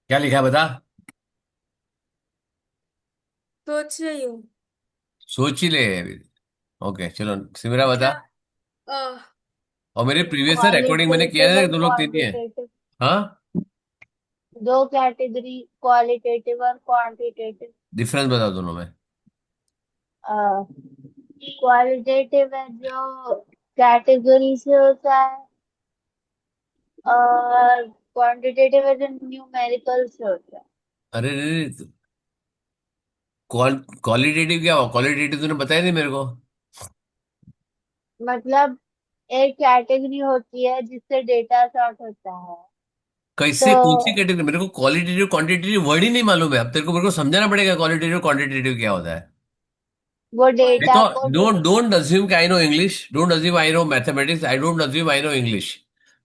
[SPEAKER 2] क्या लिखा है बता।
[SPEAKER 1] सोच रही हूँ।
[SPEAKER 2] सोच ही ले अभी। ओके चलो, सिमरा बता।
[SPEAKER 1] क्या?
[SPEAKER 2] और मेरे प्रीवियस से रिकॉर्डिंग मैंने किया
[SPEAKER 3] क्वालिटेटिव
[SPEAKER 2] है,
[SPEAKER 3] और
[SPEAKER 2] तुम लोग तीन ही है।
[SPEAKER 3] क्वांटिटेटिव।
[SPEAKER 2] हाँ।
[SPEAKER 3] दो कैटेगरी, क्वालिटेटिव और क्वांटिटेटिव।
[SPEAKER 2] डिफरेंस बताओ दोनों में।
[SPEAKER 3] क्वालिटेटिव है जो कैटेगरी से होता है, और क्वांटिटेटिव है जो न्यूमेरिकल से होता है।
[SPEAKER 2] अरे क्वालिटेटिव क्या हुआ? क्वालिटेटिव तूने बताया नहीं मेरे को।
[SPEAKER 3] मतलब एक कैटेगरी होती है जिससे डेटा सॉर्ट होता है।
[SPEAKER 2] कैसे, कौन सी
[SPEAKER 3] तो
[SPEAKER 2] कैटेगरी? मेरे को क्वालिटेटिव क्वांटिटेटिव वर्ड ही नहीं मालूम है। अब तेरे को समझाना पड़ेगा क्वालिटेटिव क्वांटिटेटिव क्या होता है।
[SPEAKER 3] वो
[SPEAKER 2] मैं
[SPEAKER 3] डेटा
[SPEAKER 2] तो
[SPEAKER 3] को
[SPEAKER 2] डोंट डोंट अज्यूम कि I know English, don't assume I know mathematics, I don't assume I know English.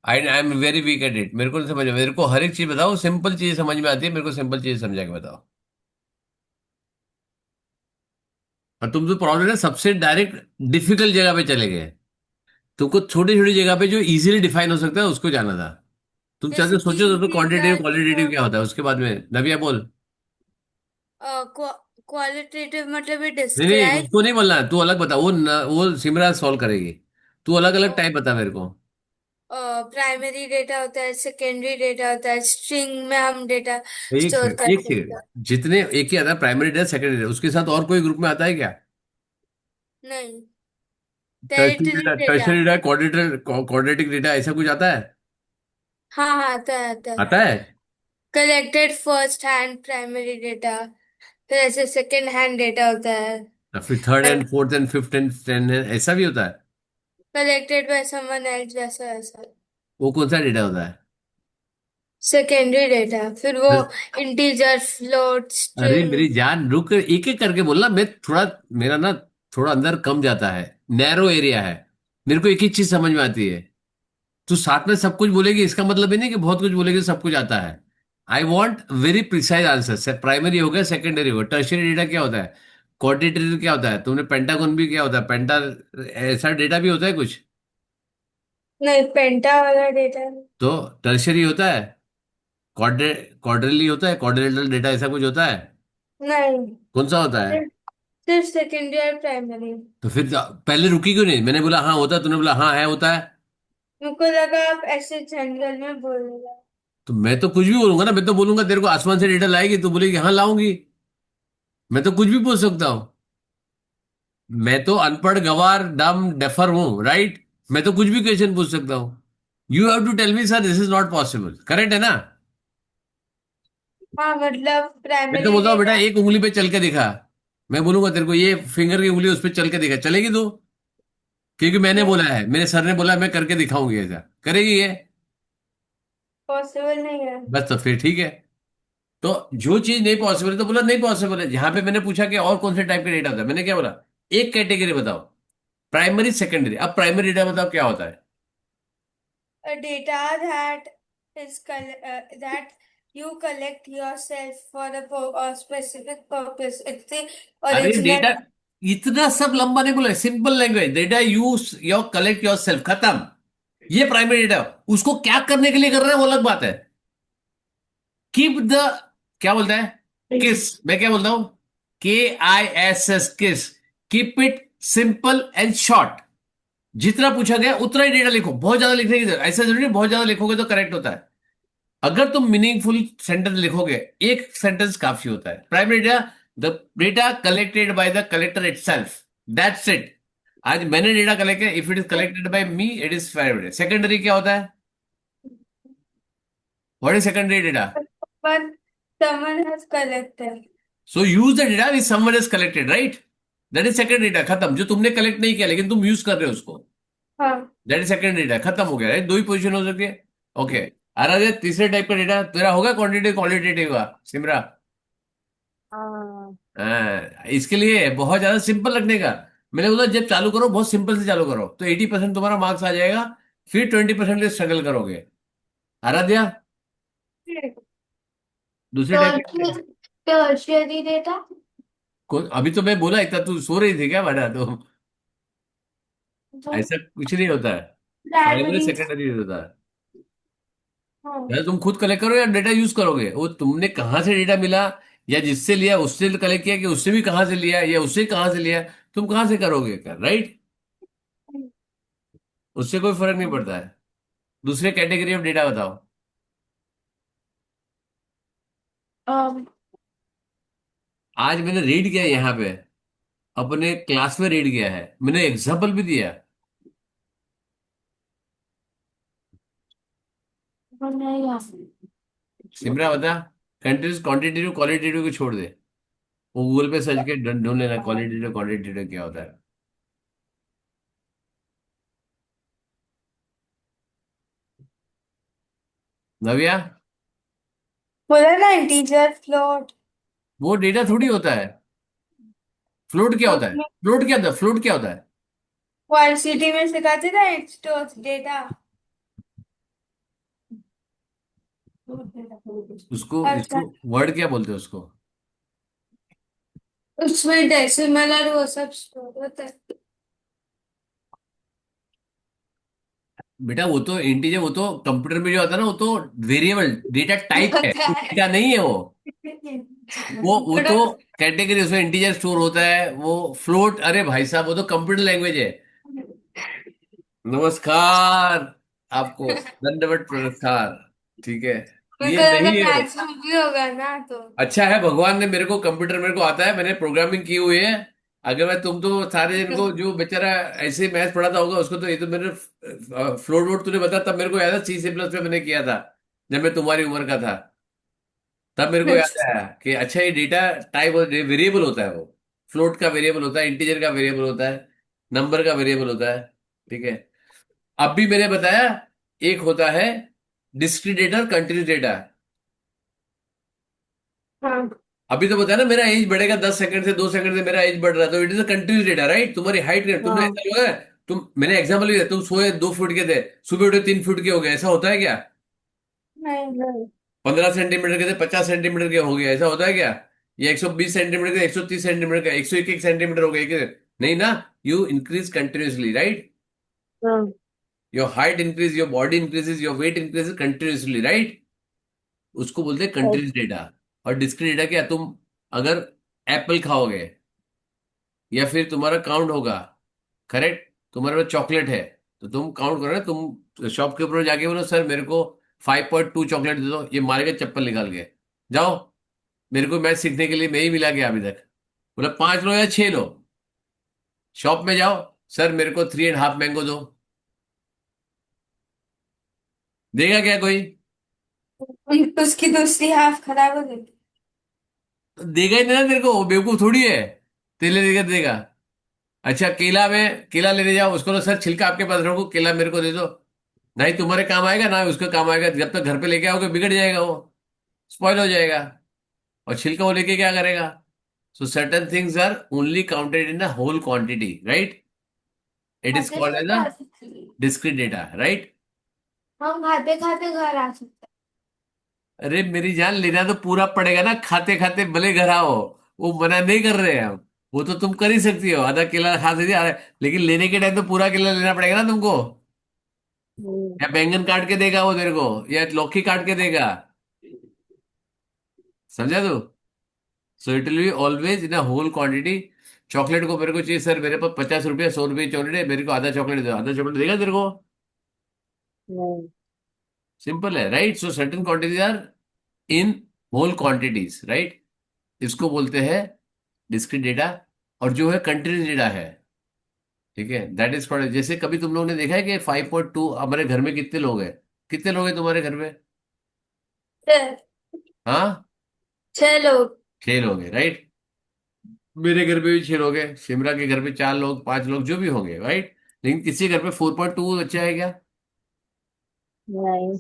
[SPEAKER 2] I am very weak at it. मेरे को नहीं समझ में, मेरे को हर एक चीज बताओ, सिंपल चीज समझ में आती है मेरे को, सिंपल चीज समझा के बताओ। और तुम तो प्रॉब्लम है, सबसे डायरेक्ट डिफिकल्ट जगह पे चले गए। तुमको छोटी छोटी जगह पे जो इजीली डिफाइन हो सकता है उसको जाना था। तुम चाहते
[SPEAKER 1] जैसे
[SPEAKER 2] हो,
[SPEAKER 1] कि
[SPEAKER 2] सोचो तो क्वांटिटेटिव
[SPEAKER 1] इंटीजर।
[SPEAKER 2] क्वालिटेटिव क्या होता है, उसके बाद में नविया बोल।
[SPEAKER 1] क्वालिटेटिव मतलब ये
[SPEAKER 2] नहीं नहीं,
[SPEAKER 1] डिस्क्राइब
[SPEAKER 2] उसको नहीं बोलना है, तू अलग बता। वो सिमरा सॉल्व करेगी। तू अलग अलग टाइप बता मेरे को।
[SPEAKER 1] प्राइमरी डेटा होता है, सेकेंडरी डेटा होता है, स्ट्रिंग में हम डेटा
[SPEAKER 2] एक
[SPEAKER 1] स्टोर
[SPEAKER 2] सेकंड,
[SPEAKER 1] कर
[SPEAKER 2] एक
[SPEAKER 1] सकते हैं।
[SPEAKER 2] सेकंड। जितने एक ही आता है, प्राइमरी डेटा सेकेंडरी डेटा, उसके साथ और कोई ग्रुप में आता है क्या?
[SPEAKER 1] नहीं।
[SPEAKER 2] Tertiary
[SPEAKER 1] territory
[SPEAKER 2] data,
[SPEAKER 1] data.
[SPEAKER 2] Tertiary data, quadratic data, ऐसा कुछ आता है?
[SPEAKER 1] हाँ हाँ, आता है आता है।
[SPEAKER 2] आता है?
[SPEAKER 1] Collected first hand primary data, फिर ऐसे सेकेंड हैंड डेटा होता है।
[SPEAKER 2] या फिर third and fourth and fifth and ten है, ऐसा भी होता है?
[SPEAKER 1] कलेक्टेड बाय समवन एल्स, वैसा वैसा।
[SPEAKER 2] वो कौन सा डेटा होता है?
[SPEAKER 1] सेकेंडरी डेटा, फिर वो इंटीजर, फ्लोट,
[SPEAKER 2] अरे
[SPEAKER 1] स्ट्रिंग।
[SPEAKER 2] मेरी जान, रुक, एक एक करके बोलना। मैं थोड़ा, मेरा ना थोड़ा अंदर कम जाता है, नैरो एरिया है। मेरे को एक ही चीज समझ में आती है। तू साथ में सब कुछ बोलेगी इसका मतलब ही नहीं कि बहुत कुछ बोलेगी तो सब कुछ आता है। I want very precise answer. Primary हो गया, सेकेंडरी हो गया, टर्शियरी डेटा क्या होता है, क्वांटिटेटिव क्या होता है, तुमने पेंटागन भी क्या होता है, पेंटा ऐसा डेटा भी होता है कुछ?
[SPEAKER 1] नहीं, पेंटा वाला डेटा।
[SPEAKER 2] तो टर्शियरी होता है, क्वाड्रिली होता है, क्वाड्रिलेटरल डेटा ऐसा कुछ होता है?
[SPEAKER 1] नहीं,
[SPEAKER 2] कौन सा होता है?
[SPEAKER 1] सिर्फ सिर्फ सेकेंडरी और प्राइमरी।
[SPEAKER 2] तो फिर पहले रुकी क्यों नहीं? मैंने बोला हाँ होता है, तूने बोला हाँ है होता है।
[SPEAKER 1] मुझको लगा आप ऐसे जनरल में बोलेगा।
[SPEAKER 2] तो मैं तो कुछ भी बोलूंगा ना, मैं तो बोलूंगा तेरे को आसमान से डेटा लाएगी तो बोलेगी हाँ लाऊंगी। मैं तो कुछ भी पूछ सकता हूँ। मैं तो अनपढ़ गवार डम डेफर हूं, राइट? मैं तो कुछ भी क्वेश्चन पूछ सकता हूँ। You have to tell me sir this is not possible, correct है ना?
[SPEAKER 1] हाँ मतलब
[SPEAKER 2] मैं तो
[SPEAKER 1] प्राइमरी
[SPEAKER 2] बोलता हूँ बेटा
[SPEAKER 1] डेटा।
[SPEAKER 2] एक उंगली पे चल के दिखा। मैं बोलूंगा तेरे को ये फिंगर की उंगली उस पर चल के दिखा, चलेगी तू? क्योंकि मैंने
[SPEAKER 1] नहीं,
[SPEAKER 2] बोला है, मेरे सर ने बोला है, मैं करके दिखाऊंगी, ऐसा करेगी ये?
[SPEAKER 1] पॉसिबल नहीं है।
[SPEAKER 2] बस तो फिर ठीक है। तो जो चीज नहीं पॉसिबल है तो बोला नहीं पॉसिबल है। जहां पे मैंने पूछा कि और कौन से टाइप का डेटा होता है, मैंने क्या बोला? एक कैटेगरी बताओ, प्राइमरी सेकेंडरी। अब प्राइमरी डेटा बताओ क्या होता है?
[SPEAKER 1] A data that that you collect yourself for a specific purpose. It's the
[SPEAKER 2] अरे
[SPEAKER 1] original.
[SPEAKER 2] डेटा इतना सब लंबा नहीं बोला, simple language, data use your collect your self, खत्म। ये प्राइमरी डेटा। उसको क्या करने के लिए कर रहे हैं वो अलग बात है। कीप द, क्या बोलता है, किस, मैं क्या बोलता हूं, KISS, किस। Keep it simple and short. जितना पूछा गया उतना ही डेटा लिखो, बहुत ज्यादा लिखने की जरूरत ऐसा जरूरी नहीं, बहुत ज्यादा लिखोगे तो करेक्ट होता है। अगर तुम मीनिंगफुल सेंटेंस लिखोगे, एक सेंटेंस काफी होता है। Primary data, the data collected by the collector itself, that's it. आज मैंने डेटा कलेक्ट किया, if it is collected by me it is primary. Secondary क्या होता है? What is secondary data?
[SPEAKER 1] But someone has collected.
[SPEAKER 2] So use the data which someone is collected, right? That is second data, खत्म। जो तुमने collect नहीं किया लेकिन तुम यूज कर रहे हो उसको,
[SPEAKER 1] हाँ।
[SPEAKER 2] दैट इज सेकेंड डेटा, खत्म हो गया, राइट? दो ही पोजीशन हो सकती है। ओके, आराध्य तीसरे टाइप का डेटा तेरा होगा क्वांटिटेटिव क्वालिटेटिव का, सिमरा?
[SPEAKER 1] हाँ।
[SPEAKER 2] इसके लिए बहुत ज्यादा सिंपल रखने का। मैंने बोला जब चालू करो बहुत सिंपल से चालू करो, तो 80% तुम्हारा मार्क्स आ जाएगा। फिर 20% के स्ट्रगल करोगे। आराध्या, दूसरे टाइप का।
[SPEAKER 3] Tertiary data.
[SPEAKER 2] अभी तो मैं बोला इतना, तू सो रही थी क्या बेटा? तो
[SPEAKER 3] जो
[SPEAKER 2] ऐसा कुछ नहीं होता है। Primary
[SPEAKER 3] primary.
[SPEAKER 2] सेकेंडरी होता है।
[SPEAKER 3] हाँ।
[SPEAKER 2] या तुम खुद कलेक्ट करो या डेटा यूज करोगे, वो तुमने कहाँ से डेटा मिला, या जिससे लिया उससे कलेक्ट किया, कि उससे भी कहाँ से लिया या उससे कहाँ से लिया, तुम कहाँ से करोगे, राइट? उससे कोई फर्क नहीं पड़ता है। दूसरे कैटेगरी ऑफ डेटा बताओ।
[SPEAKER 3] um,
[SPEAKER 2] आज मैंने रीड किया यहाँ पे, अपने क्लास में रीड किया है, मैंने एग्जाम्पल भी दिया।
[SPEAKER 3] नहीं।
[SPEAKER 2] सिमरा बता, कंट्रीज क्वांटिटेटिव क्वालिटेटिव को छोड़ दे, वो गूगल पे सर्च के ढूंढ लेना क्वालिटेटिव क्वांटिटेटिव क्या होता है। नव्या,
[SPEAKER 1] बोला ना इंटीजर फ्लोट।
[SPEAKER 2] वो डेटा थोड़ी होता है। फ्लोट क्या होता है?
[SPEAKER 1] उसमें
[SPEAKER 2] फ्लोट क्या होता है? फ्लोट क्या होता है?
[SPEAKER 1] क्वांटिटी में सिखाते ना, इट्स तो डेटा।
[SPEAKER 2] उसको
[SPEAKER 1] अच्छा।
[SPEAKER 2] इसको वर्ड क्या बोलते हैं उसको?
[SPEAKER 1] उसमें डेसिमल और वो सब स्टोर होता है।
[SPEAKER 2] बेटा वो तो इंटीजर, वो तो कंप्यूटर में जो होता है ना, वो तो वेरिएबल डेटा टाइप है,
[SPEAKER 1] पता है।
[SPEAKER 2] डेटा नहीं है वो। वो तो कैटेगरी, उसमें इंटीजर स्टोर होता है, वो फ्लोट, अरे भाई साहब वो तो कंप्यूटर लैंग्वेज है। नमस्कार, आपको दंडवत नमस्कार। ठीक है,
[SPEAKER 1] मेरे
[SPEAKER 2] ये
[SPEAKER 1] को लगा
[SPEAKER 2] नहीं है।
[SPEAKER 1] मैथ्स में भी होगा ना तो।
[SPEAKER 2] अच्छा है भगवान ने मेरे को कंप्यूटर, मेरे को आता है, मैंने प्रोग्रामिंग की हुई है। अगर मैं तुम तो सारे जन को जो बेचारा ऐसे मैथ पढ़ाता होगा उसको तो, ये तो मैंने फ्लोट वोट तूने बताया तब मेरे को याद है, C++ में मैंने किया था जब मैं तुम्हारी उम्र का था। तब मेरे को याद आया कि अच्छा ये डेटा टाइप वेरिएबल होता है वो। फ्लोट का वेरिएबल होता है, इंटीजर का वेरिएबल होता है, नंबर का वेरिएबल होता है। ठीक है। अब भी मैंने बताया, एक होता है डिस्क्रीट डेटा और कंटिन्यूस डेटा।
[SPEAKER 1] हाँ।
[SPEAKER 2] अभी तो बताया ना, मेरा एज बढ़ेगा 10 सेकंड से, 2 सेकंड से मेरा एज बढ़ रहा है, तो it is a continuous data, right? तुम्हारी हाइट, तुमने
[SPEAKER 1] हाँ।
[SPEAKER 2] ऐसा लगा है, तुम, मैंने एग्जाम्पल भी दिया, तुम सोए 2 फुट के थे, सुबह उठे 3 फुट के हो गए, ऐसा होता है क्या?
[SPEAKER 1] नहीं नहीं।
[SPEAKER 2] 15 सेंटीमीटर के थे 50 सेंटीमीटर के हो गए, ऐसा होता है क्या? या 120 सेंटीमीटर के 130 सेंटीमीटर का 101 सेंटीमीटर हो गए क्या? नहीं ना। You increase continuously, right?
[SPEAKER 1] हाँ।
[SPEAKER 2] Your height increase, your body increases, your weight increases continuously, right? उसको बोलते हैं कंटिन्यूस डेटा। और डिस्क्रीट डेटा क्या, तुम अगर एप्पल खाओगे या फिर तुम्हारा काउंट होगा, करेक्ट, तुम्हारे पास चॉकलेट है, तो तुम काउंट करो ना, तुम शॉपकीपर में जाके बोलो सर मेरे को 5.2 चॉकलेट दे दो, ये मारेगा चप्पल निकाल के, जाओ, मेरे को मैथ सीखने के लिए नहीं मिला क्या अभी तक? बोला 5 लो या 6 लो। शॉप में जाओ, सर मेरे को 3.5 मैंगो दो, देगा क्या कोई?
[SPEAKER 1] उसकी दूसरी हाफ खराब हो गई।
[SPEAKER 2] देगा ही नहीं ना तेरे को, वो बेवकूफ थोड़ी है, तेले देकर देगा। अच्छा केला में, केला लेने जाओ, उसको तो सर छिलका आपके पास रखो, केला मेरे को दे दो। नहीं तुम्हारे काम आएगा ना उसका काम आएगा, जब तक घर पे लेके आओगे बिगड़ जाएगा वो, स्पॉइल हो जाएगा। और छिलका वो लेके क्या करेगा? So certain things are only counted in the whole quantity, right? It is
[SPEAKER 3] खाते
[SPEAKER 2] कॉल्ड एज
[SPEAKER 3] खाते
[SPEAKER 2] अ
[SPEAKER 3] आ सकते हैं।
[SPEAKER 2] Discrete data, right?
[SPEAKER 3] हम खाते खाते घर आ सकते
[SPEAKER 2] अरे मेरी जान, लेना तो पूरा पड़ेगा ना, खाते खाते भले घर आओ, वो मना नहीं कर रहे हैं हम। वो तो तुम कर ही सकती हो, आधा केला खा सकती हो, लेकिन लेने के टाइम तो पूरा केला लेना पड़ेगा ना तुमको।
[SPEAKER 3] हैं।
[SPEAKER 2] या बैंगन काट के देगा वो तेरे को, या लौकी काट के देगा, समझा तू? So it will be always in a whole quantity. Chocolate को मेरे को चाहिए सर, मेरे पास 50 रुपया 100 रुपये की चॉकलेट है, मेरे को आधा चॉकलेट दो, आधा चॉकलेट देगा तेरे को?
[SPEAKER 3] नहीं।
[SPEAKER 2] सिंपल है, right? So certain quantities are in whole quantities, right? इसको बोलते हैं डिस्क्रीट डेटा। और जो है कंटिन्यूस डेटा है, ठीक है, दैट इज कॉल्ड, जैसे कभी तुम लोगों ने देखा है कि 5.2, हमारे घर में कितने लोग हैं? कितने लोग हैं तुम्हारे घर में?
[SPEAKER 1] छह।
[SPEAKER 2] हाँ,
[SPEAKER 1] 6 लोग।
[SPEAKER 2] 6 लोग हैं, राइट? मेरे घर पे भी 6 लोग हैं, सिमरा के घर पे 4 लोग 5 लोग जो भी होंगे, राइट? लेकिन किसी घर पे 4.2 बच्चा है क्या?
[SPEAKER 3] नहीं।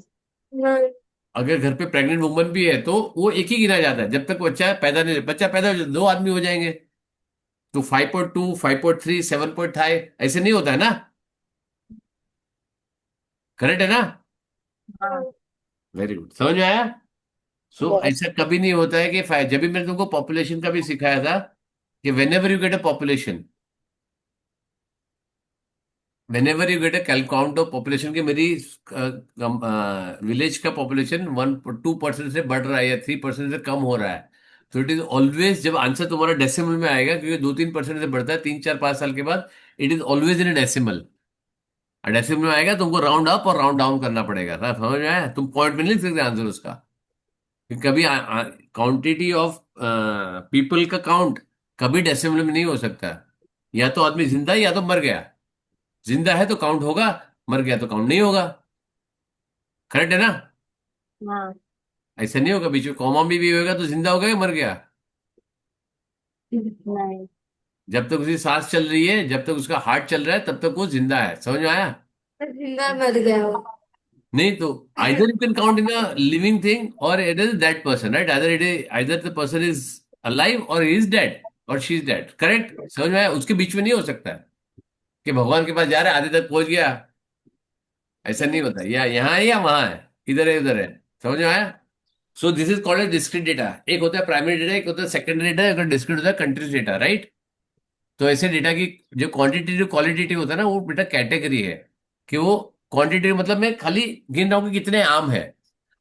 [SPEAKER 3] नहीं।
[SPEAKER 2] अगर घर पे प्रेग्नेंट वुमन भी है तो वो एक ही गिना जाता है, जब तक बच्चा पैदा नहीं, बच्चा पैदा हो जाए 2 आदमी हो जाएंगे। तो 5.2 5.3 7.5 ऐसे नहीं होता है ना, करेक्ट है ना?
[SPEAKER 3] हाँ।
[SPEAKER 2] वेरी गुड, समझ में आया? So
[SPEAKER 3] yes.
[SPEAKER 2] ऐसा कभी नहीं होता है कि जब भी मैंने तुमको पॉपुलेशन का भी सिखाया था कि when ever you get a population, when ever you get a count of population, की मेरी विलेज का पॉपुलेशन 1-2% से बढ़ रहा है या 3% से कम हो रहा है, तो इट इज ऑलवेज, जब आंसर तुम्हारा डेसिमल में आएगा, क्योंकि 2-3% से बढ़ता है 3 4 5 साल के बाद, it is always in decimal. Decimal में आएगा, तुमको राउंड अप और राउंड डाउन करना पड़ेगा ना, समझ में आया? तुम पॉइंट में नहीं लिख सकते आंसर उसका, क्योंकि कभी क्वांटिटी ऑफ पीपल का काउंट कभी डेसिमल में नहीं हो सकता। या तो आदमी जिंदा है या तो मर गया, जिंदा है तो काउंट होगा, मर गया तो काउंट नहीं होगा, करेक्ट है ना?
[SPEAKER 3] हाँ।
[SPEAKER 2] ऐसा नहीं होगा, बीच में कॉमा भी होगा तो जिंदा हो गया या मर गया?
[SPEAKER 3] नहीं।
[SPEAKER 2] जब तक उसकी सांस चल रही है, जब तक उसका हार्ट चल रहा है, तब तक वो जिंदा है, समझ में आया?
[SPEAKER 1] जिंदा मर गया वो।
[SPEAKER 2] नहीं तो either you can count in a living thing और it is that person, right? Either it is, either the person is alive और इज डेड और शी इज डेड, करेक्ट? समझ में आया? उसके बीच में नहीं हो सकता है कि भगवान के पास जा रहा है आधे तक पहुंच गया, ऐसा नहीं होता, या यहाँ है या वहां है, इधर है उधर है, समझ में आया? So this is called as discrete data. एक होता है प्राइमरी डेटा, एक होता है सेकेंडरी डेटा, एक डिस्क्रीट होता है कंटिन्यूस डेटा, राइट? तो ऐसे डेटा की जो क्वांटिटेटिव क्वालिटेटिव होता है ना, वो बेटा कैटेगरी है, कि वो क्वांटिटी मतलब मैं खाली गिन रहा हूँ कि कितने आम है,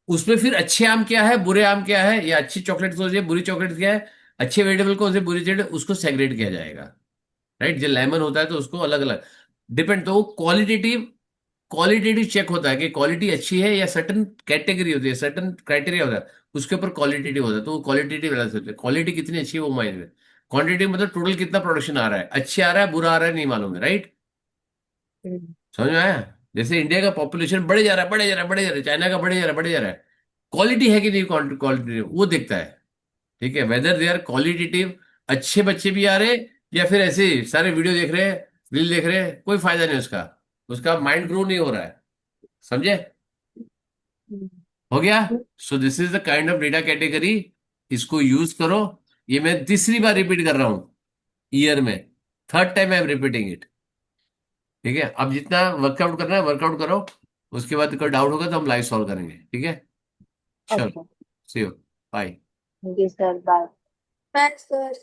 [SPEAKER 2] उसमें फिर अच्छे आम क्या है, बुरे आम क्या है, या अच्छी चॉकलेट कौन सी है, बुरी चॉकलेट क्या है, अच्छे वेजिटेबल कौन से, बुरी वेजिटेबल, उसको सेग्रेट किया जाएगा, राइट? जो लेमन होता है तो उसको अलग अलग डिपेंड, तो वो क्वालिटेटिव, क्वालिटेटिव चेक होता है कि क्वालिटी अच्छी है, या सर्टन कैटेगरी होती है, सर्टन क्राइटेरिया होता है, उसके ऊपर क्वालिटेटिव होता है, तो वो क्वालिटेटिव बता सकते हैं, क्वालिटी कितनी अच्छी है वो मायने में। क्वांटिटी मतलब टोटल कितना प्रोडक्शन आ रहा है, अच्छे आ रहा है बुरा आ रहा है नहीं मालूम है, राइट? समझ में आया? जैसे इंडिया का पॉपुलेशन बढ़े जा रहा है, बढ़े जा रहा है, बढ़े जा रहा है, चाइना का बढ़े जा रहा है, बढ़े जा रहा है, क्वालिटी है कि नहीं, क्वालिटी वो देखता है, ठीक है, वेदर दे आर क्वालिटेटिव, अच्छे बच्चे भी आ रहे, या फिर ऐसे ही सारे वीडियो देख रहे हैं, रील देख रहे हैं, कोई फायदा नहीं उसका, उसका माइंड ग्रो नहीं हो रहा है, समझे? हो गया? सो this is the kind of data category, इसको यूज करो। ये मैं तीसरी बार रिपीट कर रहा हूं ईयर में, third time I am repeating it, ठीक है? अब जितना वर्कआउट करना है वर्कआउट करो, उसके बाद कोई डाउट होगा तो हम लाइव सॉल्व करेंगे, ठीक है? चलो,
[SPEAKER 3] okay.
[SPEAKER 2] See you, bye.
[SPEAKER 3] Thank you sir. Bye.
[SPEAKER 1] Maths sir.